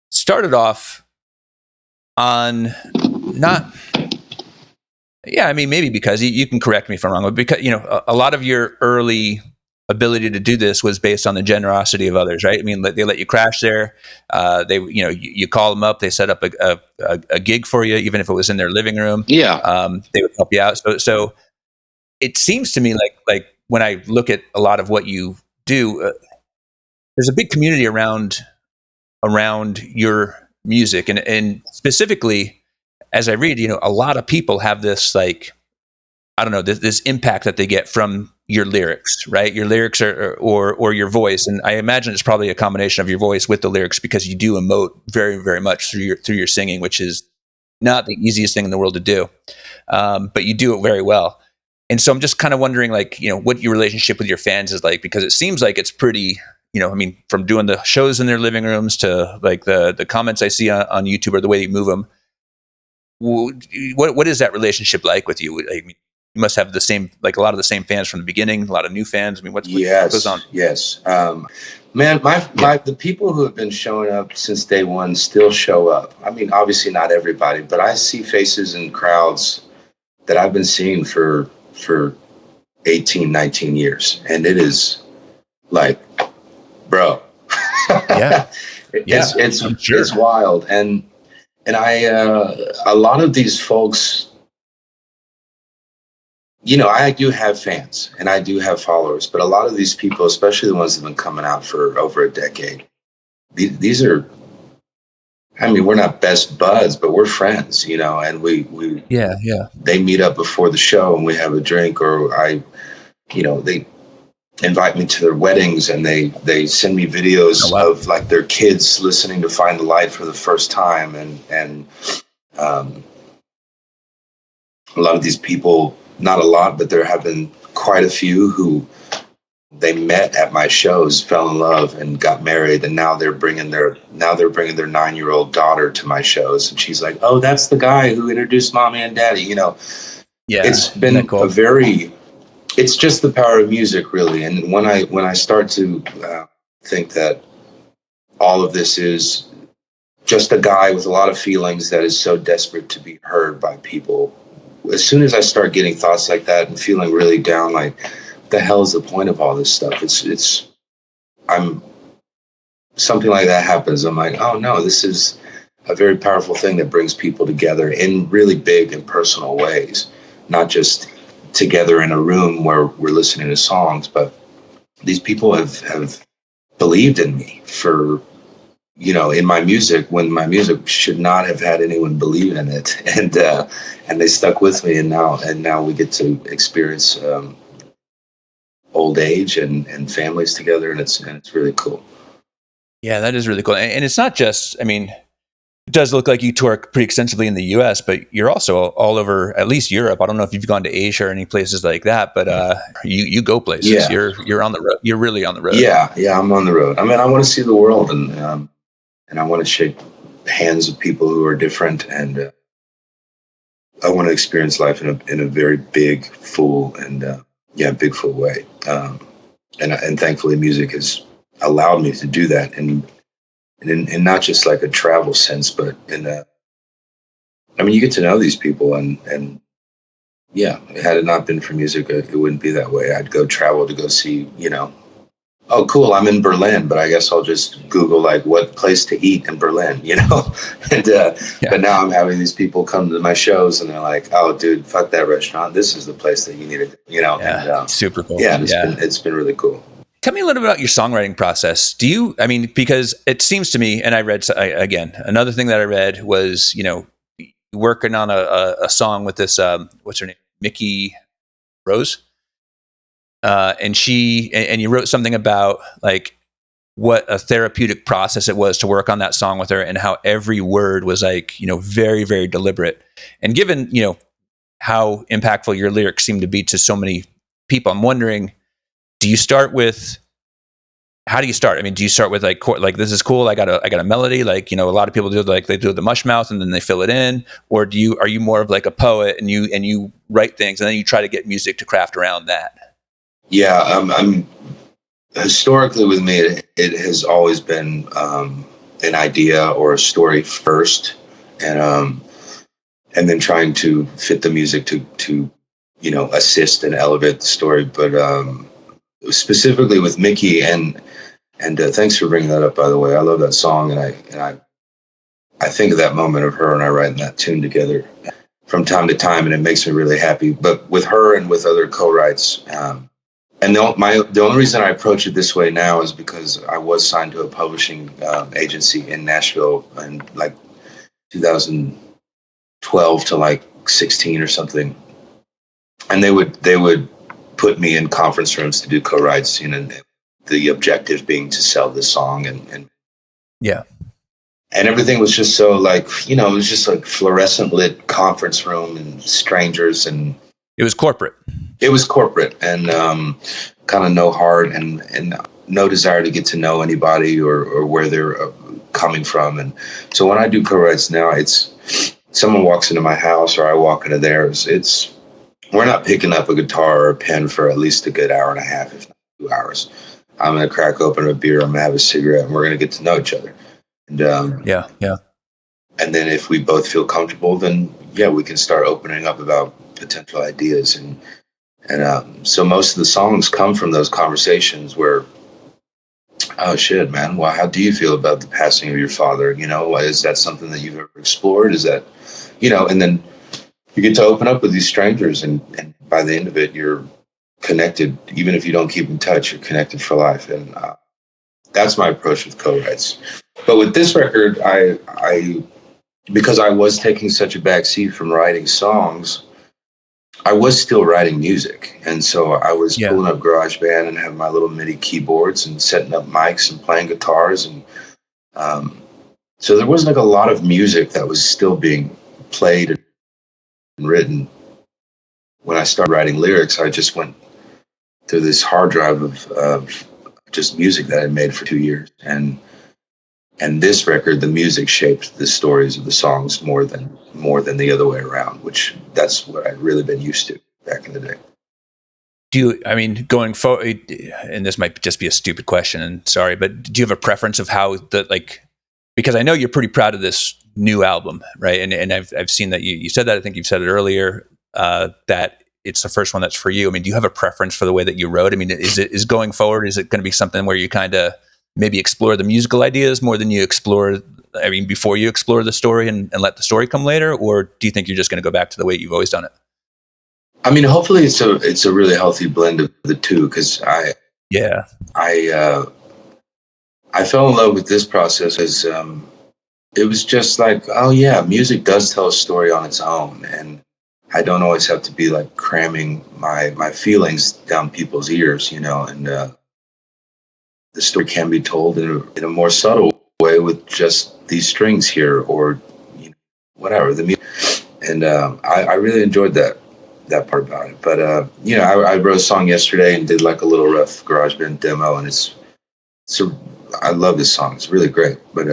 Speaker 1: started off on maybe because you can correct me if I'm wrong, but because, a lot of your early ability to do this was based on the generosity of others, right? I mean, they let you crash there. You call them up, they set up a gig for you, even if it was in their living room.
Speaker 3: Yeah.
Speaker 1: They would help you out. So it seems to me like when I look at a lot of what you do, there's a big community around your music, and specifically, as I read, a lot of people have this, like, I don't know, this impact that they get from your lyrics, right? Your lyrics or your voice, and I imagine it's probably a combination of your voice with the lyrics, because you do emote very, very much through your singing, which is not the easiest thing in the world to do, but you do it very well. And so I'm just kind of wondering, like, what your relationship with your fans is like, because it seems like it's pretty, from doing the shows in their living rooms to like the comments I see on YouTube or the way you move them. What is that relationship like with you? I mean, you must have the same, like a lot of the same fans from the beginning, a lot of new fans. I mean, what goes on?
Speaker 3: Yes. Man, the people who have been showing up since day one still show up. I mean, obviously not everybody, but I see faces in crowds that I've been seeing for 18, 19 years. And it is like, bro,
Speaker 1: yeah,
Speaker 3: it's wild. And I, a lot of these folks, I do have fans and I do have followers, but a lot of these people, especially the ones that have been coming out for over a decade, these are, I mean, we're not best buds, but we're friends, and we they meet up before the show and we have a drink, or they invite me to their weddings and they send me videos of like their kids listening to Find the Light for the first time. And a lot of these people, not a lot, but there have been quite a few who they met at my shows, fell in love, and got married, and now they're bringing their 9-year-old daughter to my shows, and she's like, "Oh, that's the guy who introduced mommy and daddy."
Speaker 1: Yeah.
Speaker 3: It's
Speaker 1: Isn't that
Speaker 3: been
Speaker 1: cool?
Speaker 3: it's just the power of music, really. And when I start to think that all of this is just a guy with a lot of feelings that is so desperate to be heard by people, as soon as I start getting thoughts like that and feeling really down, like, the hell is the point of all this stuff? I'm something like that happens. I'm like, oh no, this is a very powerful thing that brings people together in really big and personal ways, not just together in a room where we're listening to songs, but these people have believed in me for, in my music, when my music should not have had anyone believe in it, and they stuck with me, and now we get to experience old age and families together, and it's really cool.
Speaker 1: Yeah, that is really cool. And it's not just, I mean, it does look like you tour pretty extensively in the US, but you're also all over, at least Europe. I don't know if you've gone to Asia or any places like that, but you go places.
Speaker 3: Yeah.
Speaker 1: You're on the road. You're really on the road.
Speaker 3: Yeah, I'm on the road. I mean, I want to see the world, and I want to shake hands of people who are different, and I want to experience life in a very big, full, and big, full way. And thankfully, music has allowed me to do that, and in not just like a travel sense, but I mean, you get to know these people, and yeah, had it not been for music, it wouldn't be that way. I'd go travel to go see, oh, cool, I'm in Berlin, but I guess I'll just Google like what place to eat in Berlin, and but now I'm having these people come to my shows, and they're like, oh, dude, fuck that restaurant. This is the place that you need to,
Speaker 1: Yeah,
Speaker 3: and
Speaker 1: super cool.
Speaker 3: Yeah, it's been really cool.
Speaker 1: Tell me a little bit about your songwriting process. Because it seems to me, and I read, again, another thing that I read was, working on a song with this, what's her name? Mickey Rose. And you wrote something about like what a therapeutic process it was to work on that song with her, and how every word was like, very, very deliberate. And given, how impactful your lyrics seem to be to so many people, I'm wondering, how do you start? I mean, do you start with like this is cool, I got a melody, like, a lot of people do, like they do the mush mouth and then they fill it in, or are you more of like a poet and you write things and then you try to get music to craft around that?
Speaker 3: Yeah, I'm historically with me, it has always been an idea or a story first, and then trying to fit the music to assist and elevate the story. But specifically with Mickey, and thanks for bringing that up, by the way. I love that song, and I think of that moment of her and I writing that tune together from time to time, and it makes me really happy. But with her and with other co-writes. And the only reason I approach it this way now is because I was signed to a publishing agency in Nashville in like 2012 to like 16 or something, and they would put me in conference rooms to do co-writes. The objective being to sell this song, and
Speaker 1: yeah,
Speaker 3: and everything was just so like it was just like fluorescent lit conference room and strangers, and
Speaker 1: it was corporate.
Speaker 3: It was corporate, and kind of no heart and no desire to get to know anybody or where they're coming from. And so when I do co-writes now, it's someone walks into my house or I walk into theirs. We're not picking up a guitar or a pen for at least a good hour and a half, if not 2 hours. I'm going to crack open a beer, I'm going to have a cigarette, and we're going to get to know each other. And
Speaker 1: yeah.
Speaker 3: And then if we both feel comfortable, then we can start opening up about potential ideas. And so most of the songs come from those conversations where, oh shit, man, well, how do you feel about the passing of your father? Is that something that you've ever explored? Is that, and then you get to open up with these strangers, and by the end of it, you're connected. Even if you don't keep in touch, you're connected for life. And that's my approach with co-writes. But with this record, I because I was taking such a backseat from writing songs, I was still writing music. And so I was pulling up GarageBand and having my little MIDI keyboards and setting up mics and playing guitars. And so there was like a lot of music that was still being played and written. When I started writing lyrics, I just went this hard drive of just music that I made for 2 years. And this record, the music shaped the stories of the songs more than the other way around, which that's what I'd really been used to back in the day.
Speaker 1: Going forward, and this might just be a stupid question, and sorry, but do you have a preference of how because I know you're pretty proud of this new album, right? And I've seen that you said that, I think you've said it earlier, that it's the first one that's for you. I mean, do you have a preference for the way that you wrote? I mean, is going forward, is it going to be something where you kind of maybe explore the musical ideas more than you explore, before you explore the story and let the story come later? Or do you think you're just going to go back to the way you've always done it?
Speaker 3: I mean, hopefully it's a really healthy blend of the two, because I fell in love with this process as it was just like, oh yeah, music does tell a story on its own, and I don't always have to be like cramming my feelings down people's ears, and the story can be told in a more subtle way with just these strings here, or whatever the music. And I really enjoyed that part about it. But I wrote a song yesterday and did like a little rough GarageBand demo, and I love this song. It's really great. But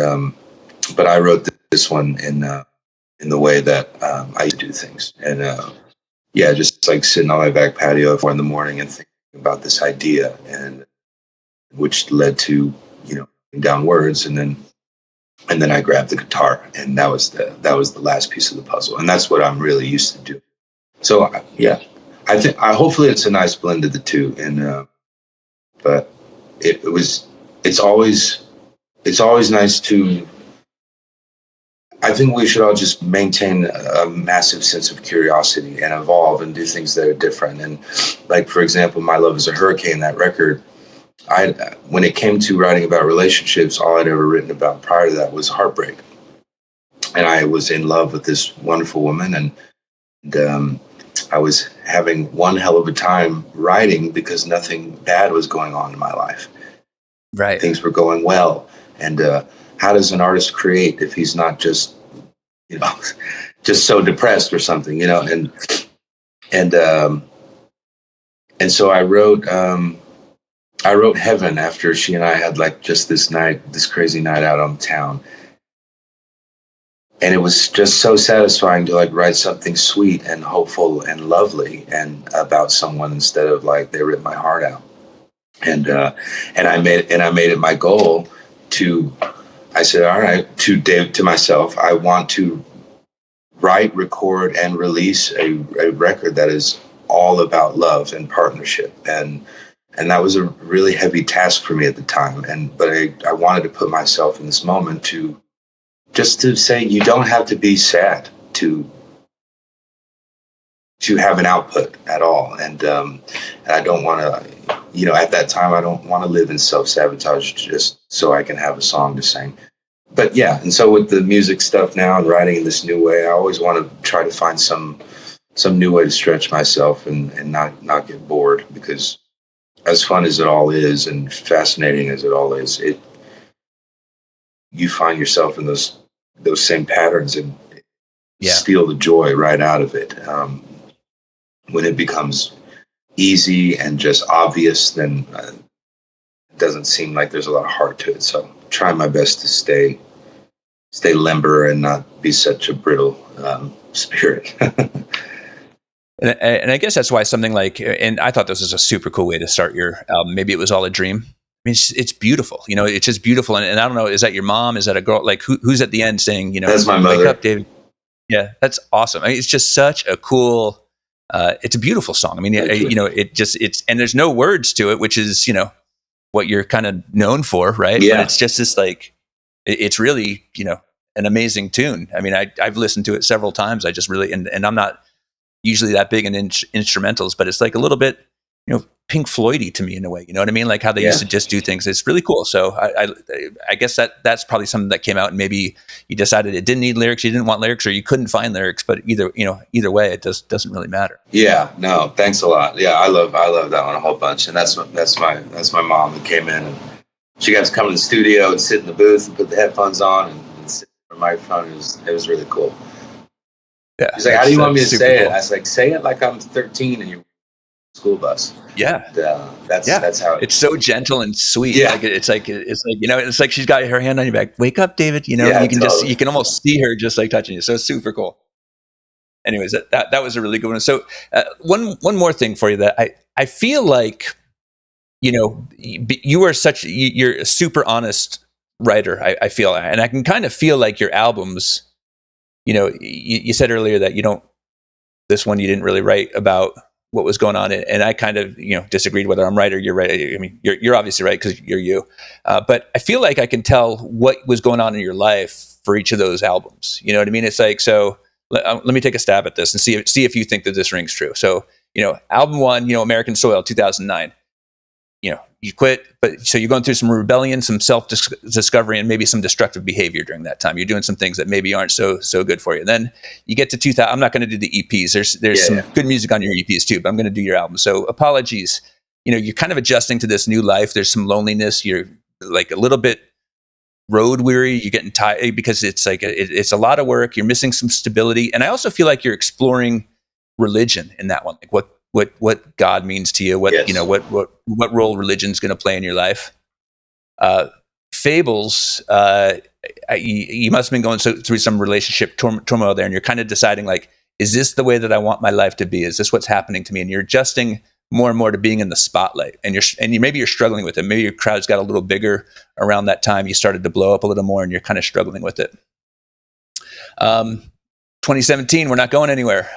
Speaker 3: I wrote this one in the way that I used to do things, and just like sitting on my back patio at 4 a.m. and thinking about this idea, and which led to down words, and then I grabbed the guitar, and that was the last piece of the puzzle, and that's what I'm really used to doing. So I think hopefully it's a nice blend of the two, and but it's always nice to. I think we should all just maintain a massive sense of curiosity and evolve and do things that are different. And like, for example, My Love is a Hurricane, that record, when it came to writing about relationships, all I'd ever written about prior to that was heartbreak. And I was in love with this wonderful woman, and I was having one hell of a time writing because nothing bad was going on in my life.
Speaker 1: Right. Things
Speaker 3: were going well. And how does an artist create if he's not just so depressed or something, and so I wrote Heaven after she and I had like just this crazy night out on town. And it was just so satisfying to like write something sweet and hopeful and lovely and about someone, instead of like they ripped my heart out. And I made it my goal I said, all right, to myself, I want to write, record, and release a record that is all about love and partnership. And that was a really heavy task for me at the time. But I wanted to put myself in this moment to say, you don't have to be sad to have an output at all. And I don't want to, at that time, I don't want to live in self-sabotage just so I can have a song to sing. But yeah, and so with the music stuff now and writing in this new way, I always want to try to find some new way to stretch myself and not get bored, because as fun as it all is and fascinating as it all is, you find yourself in those same patterns and steal the joy right out of it. When it becomes easy and just obvious, then it doesn't seem like there's a lot of heart to it. So try my best to stay limber and not be such a brittle spirit.
Speaker 1: And I guess that's why something like, and I thought this was a super cool way to start your album. Maybe it was all a dream. I mean, it's beautiful. It's just beautiful. And I don't know, is that your mom? Is that a girl? Like who's at the end saying,
Speaker 3: that's my mother.
Speaker 1: Wake up, David. Yeah, that's awesome. I mean, it's just such a cool. It's a beautiful song. I mean, it's and there's no words to it, which is what you're kind of known for, right?
Speaker 3: Yeah.
Speaker 1: But it's just this like, it's really an amazing tune. I mean, I've listened to it several times. I just really and I'm not usually that big in instrumentals, but it's like a little bit Pink Floyd-y to me in a way. You know what I mean? Like how they used to just do things. It's really cool. So I guess that's probably something that came out, and maybe you decided it didn't need lyrics, you didn't want lyrics, or you couldn't find lyrics. But either way, it doesn't really matter.
Speaker 3: Yeah, no, thanks a lot. Yeah, I love that one a whole bunch, and that's my mom that came in, and she got to come to the studio and sit in the booth and put the headphones on and sit on the microphone. It was really cool.
Speaker 1: Yeah,
Speaker 3: she's like, "How do you want me to say it?" I was like, "Say it like I'm 13 and you're school bus.
Speaker 1: Yeah.
Speaker 3: That's how
Speaker 1: it's so gentle and sweet.
Speaker 3: Yeah.
Speaker 1: Like it's like it's like she's got her hand on your back. Wake up, David. And you can
Speaker 3: totally.
Speaker 1: you can almost see her just like touching you. So it's super cool. Anyways, that was a really good one. So one more thing for you that I feel like, you are you're a super honest writer. I feel, and I can kind of feel like your albums. You said earlier that this one you didn't really write about what was going on, and I kind of disagreed whether I'm right or you're right. I mean, you're obviously right because you're you, but I feel like I can tell what was going on in your life for each of those albums. You know what I mean? It's like, so let me take a stab at this and see if you think that this rings true. So album one, American Soil, 2009. You quit, but so you're going through some rebellion, some self-discovery, and maybe some destructive behavior during that time. You're doing some things that maybe aren't so good for you. Then you get to 2000. I'm not going to do the EPs. There's some good music on your EPs too, but I'm going to do your album. So Apologies. You're kind of adjusting to this new life. There's some loneliness. You're like a little bit road weary. You're getting tired because it's like it's a lot of work. You're missing some stability, and I also feel like you're exploring religion in that one. Like what God means to you, what role religion's going to play in your life. Fables, you must have been going through some relationship turmoil there, and you're kind of deciding, like, is this the way that I want my life to be? Is this what's happening to me? And you're adjusting more and more to being in the spotlight, and maybe you're struggling with it. Maybe your crowd's got a little bigger around that time. You started to blow up a little more, and you're kind of struggling with it. 2017, we're not going anywhere.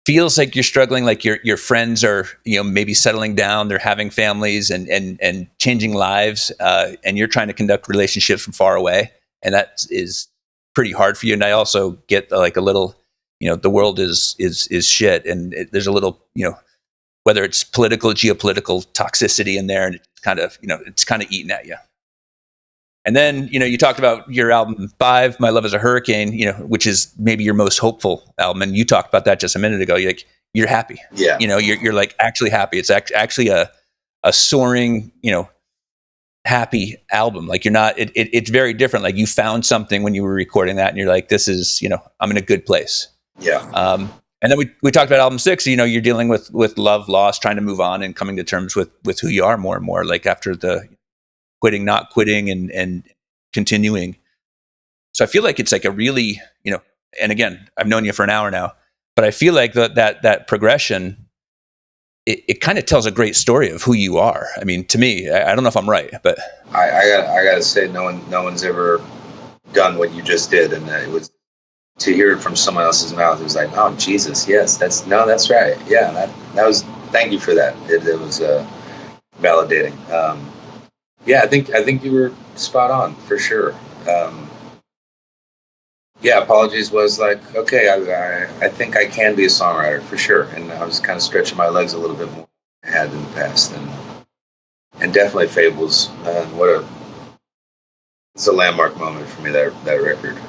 Speaker 1: Feels like you're struggling, like your friends are, maybe settling down, they're having families and changing lives, and you're trying to conduct relationships from far away, and that is pretty hard for you. And I also get like a little, the world is shit, and there's a little, whether it's geopolitical toxicity in there, and it's kind of eating at you. And then, you talked about your album 5, My Love is a Hurricane, which is maybe your most hopeful album. And you talked about that just a minute ago. You're happy.
Speaker 3: Yeah.
Speaker 1: You're like actually happy. It's actually a soaring, happy album. Like you're not, it's very different. Like you found something when you were recording that and you're like, this is, I'm in a good place.
Speaker 3: Yeah.
Speaker 1: And then we talked about album 6, you're dealing with love, loss, trying to move on and coming to terms with who you are more and more, like after the quitting, not quitting, and continuing. So I feel like it's like a really, and again, I've known you for an hour now, but I feel like that progression, it kind of tells a great story of who you are. I mean, to me, I don't know if I'm right, but
Speaker 3: I gotta say, no one's ever done what you just did, and it was to hear it from someone else's mouth. It was like, oh Jesus, yes, that's right, yeah, that was. Thank you for that. It was validating. Yeah, I think you were spot on for sure. Apologies was like, okay, I think I can be a songwriter for sure, and I was kind of stretching my legs a little bit more than I had in the past, and definitely Fables. It's a landmark moment for me, that record.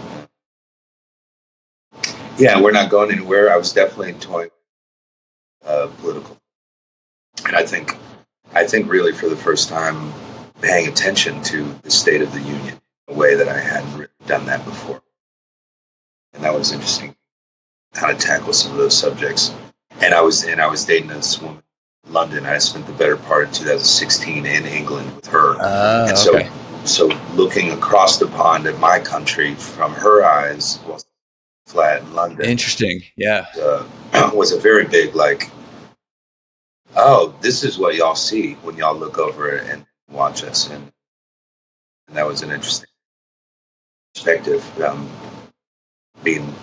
Speaker 3: Yeah, we're not going anywhere. I was definitely toying political, and I think really for the first time paying attention to the State of the Union in a way that I hadn't really done that before. And that was interesting, how to tackle some of those subjects. And I was dating this woman in London. I spent the better part of 2016 in England with her. And so looking across the pond at my country from her eyes, was flat in London.
Speaker 1: Interesting, yeah.
Speaker 3: Was a very big, like, oh, this is what y'all see when y'all look over and watch us, and that was an interesting perspective, being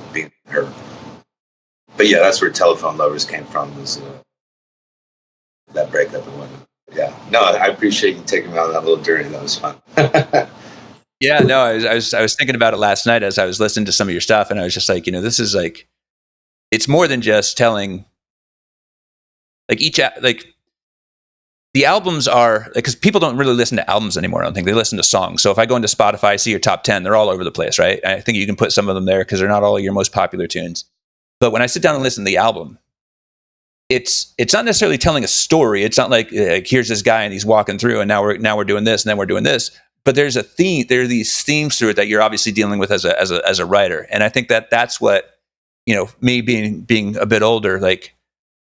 Speaker 3: her. But yeah, that's where Telephone Lovers came from, was that breakup and whatnot. Yeah, no, I appreciate you taking me on that little journey. That was fun.
Speaker 1: Yeah, no, I was thinking about it last night as I was listening to some of your stuff, and I was just like, this is like, it's more than just telling. Like the albums are, like, because people don't really listen to albums anymore. I don't think they listen to songs. So if I go into Spotify, see your top 10, they're all over the place, right? I think you can put some of them there because they're not all your most popular tunes. But when I sit down and listen to the album, it's not necessarily telling a story. It's not like here's this guy and he's walking through, and now we're doing this, and then we're doing this. But there's a theme. There are these themes through it that you're obviously dealing with as a writer. And I think that's what, me being a bit older, like,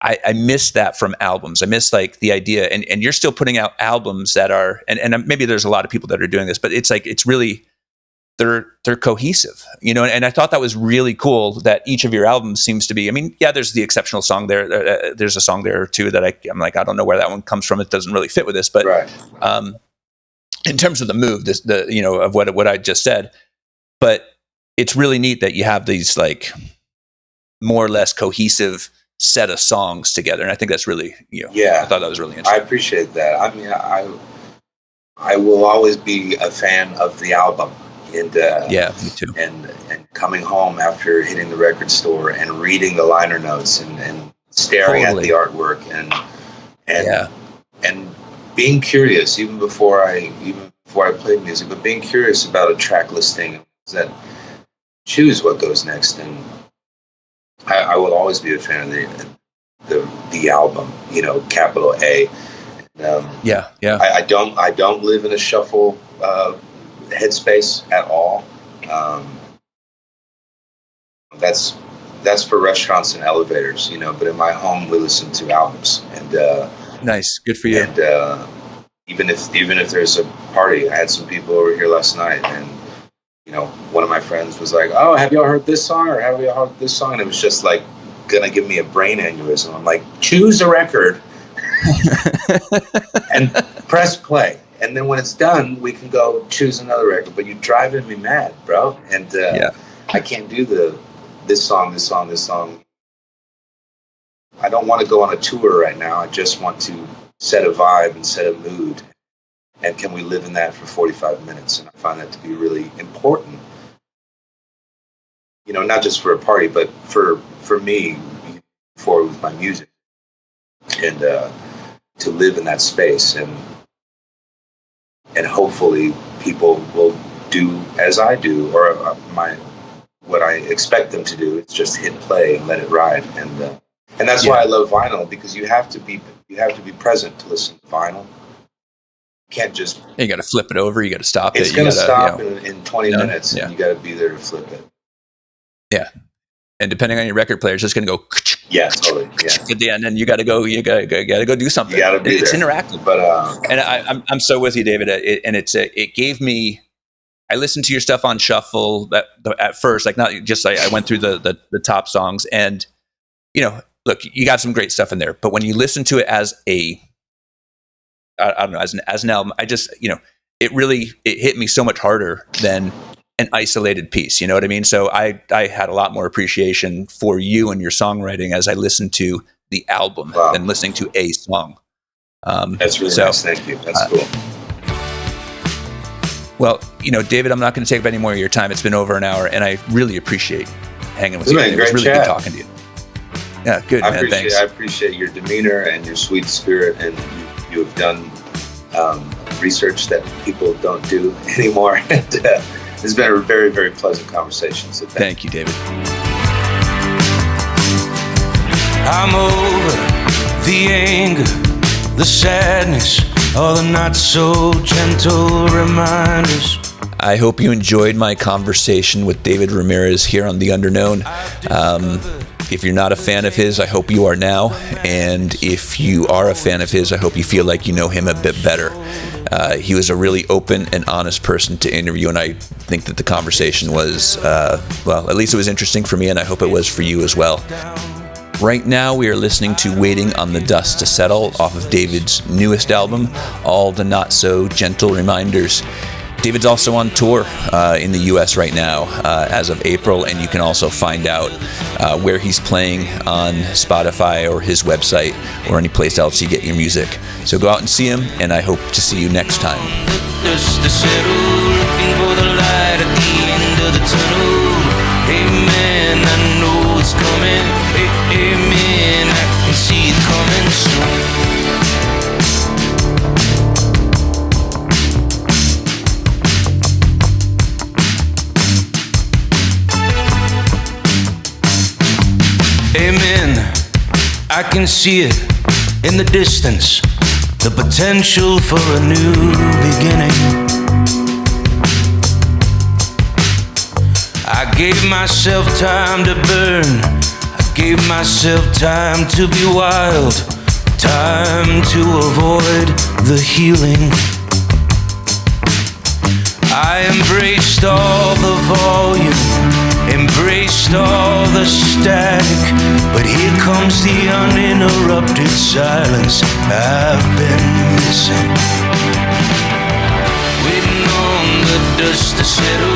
Speaker 1: I miss that from albums. I miss like the idea, and you're still putting out albums that are, and maybe there's a lot of people that are doing this, but it's like, it's really, they're cohesive, you know, and I thought that was really cool that each of your albums seems to be, I mean, yeah, there's the exceptional song there. There's a song there or two that I'm like, I don't know where that one comes from. It doesn't really fit with this, but in terms of the move, you know, of what I just said, but it's really neat that you have these like more or less cohesive set of songs together, and I think that's really, you know, I thought that was really interesting.
Speaker 4: I appreciate that. I mean, I will always be a fan of the album, and
Speaker 1: me too.
Speaker 4: And coming home after hitting the record store and reading the liner notes and staring at the artwork and being curious even before I played music, but being curious about a track listing that choose what goes next. And I will always be a fan of the album, you know, capital A. I don't live in a shuffle headspace at all. That's for restaurants and elevators, you know. But in my home, we listen to albums. And
Speaker 1: nice, good for you.
Speaker 4: And even if there's a party, I had some people over here last night, and you know, one of my friends was like, "Oh, have y'all heard this song, or have y'all heard this song?" And it was just like gonna give me a brain aneurysm. I'm like, choose a record and press play, and then when it's done, we can go choose another record. But you're driving me mad, bro. And I can't do this song. I don't want to go on a tour right now. I just want to set a vibe and set a mood. And can we live in that for 45 minutes? And I find that to be really important. You know, not just for a party, but for me, forward with my music. And to live in that space. And hopefully people will do as I do, or what I expect them to do. It's just hit play and let it ride. And that's why I love vinyl, because you have to be present to listen to vinyl. Can't just,
Speaker 1: you got to flip it over, you got to stop
Speaker 4: it's
Speaker 1: it,
Speaker 4: going to stop in 20 minutes, and you got to be there to flip it.
Speaker 1: And depending on your record player, it's just going to go
Speaker 4: totally
Speaker 1: at the end, and you got to go do something. It's there. Interactive.
Speaker 4: But
Speaker 1: and I'm so with you, David. It gave me, I listened to your stuff on shuffle at first, like not just I went through the top songs, and you know, look, you got some great stuff in there, but when you listen to it as I don't know, as an album, I just, you know, it hit me so much harder than an isolated piece. You know what I mean? So I had a lot more appreciation for you and your songwriting as I listened to the album than listening to a song.
Speaker 4: That's really nice. Thank you. That's cool.
Speaker 1: Well, you know, David, I'm not going to take up any more of your time. It's been over an hour, and I really appreciate hanging with you. It was really good talking to you. Yeah, good, man. Thanks.
Speaker 4: I appreciate your demeanor and your sweet spirit, and you have done research that people don't do anymore. It's been a very, very pleasant conversation. So
Speaker 1: thank you, David.
Speaker 2: I'm over the anger, the sadness, all the not so gentle reminders.
Speaker 1: I hope you enjoyed my conversation with David Ramirez here on The Underknown. If you're not a fan of his, I hope you are now. And if you are a fan of his, I hope you feel like you know him a bit better. He was a really open and honest person to interview, and I think that the conversation was, well, at least it was interesting for me, and I hope it was for you as well. Right now, we are listening to Waiting on the Dust to Settle off of David's newest album, All the Not So Gentle Reminders. David's also on tour in the U.S. right now as of April, and you can also find out where he's playing on Spotify or his website or any place else you get your music. So go out and see him, and I hope to see you next time.
Speaker 2: Amen, I know it's coming. Amen, I can see it coming soon. Amen, I can see it in the distance, the potential for a new beginning. I gave myself time to burn, I Gave myself time to be wild, time to avoid the healing. I embraced all the volume, embraced all the static, but here comes the uninterrupted silence I've been missing. Waiting on the dust to settle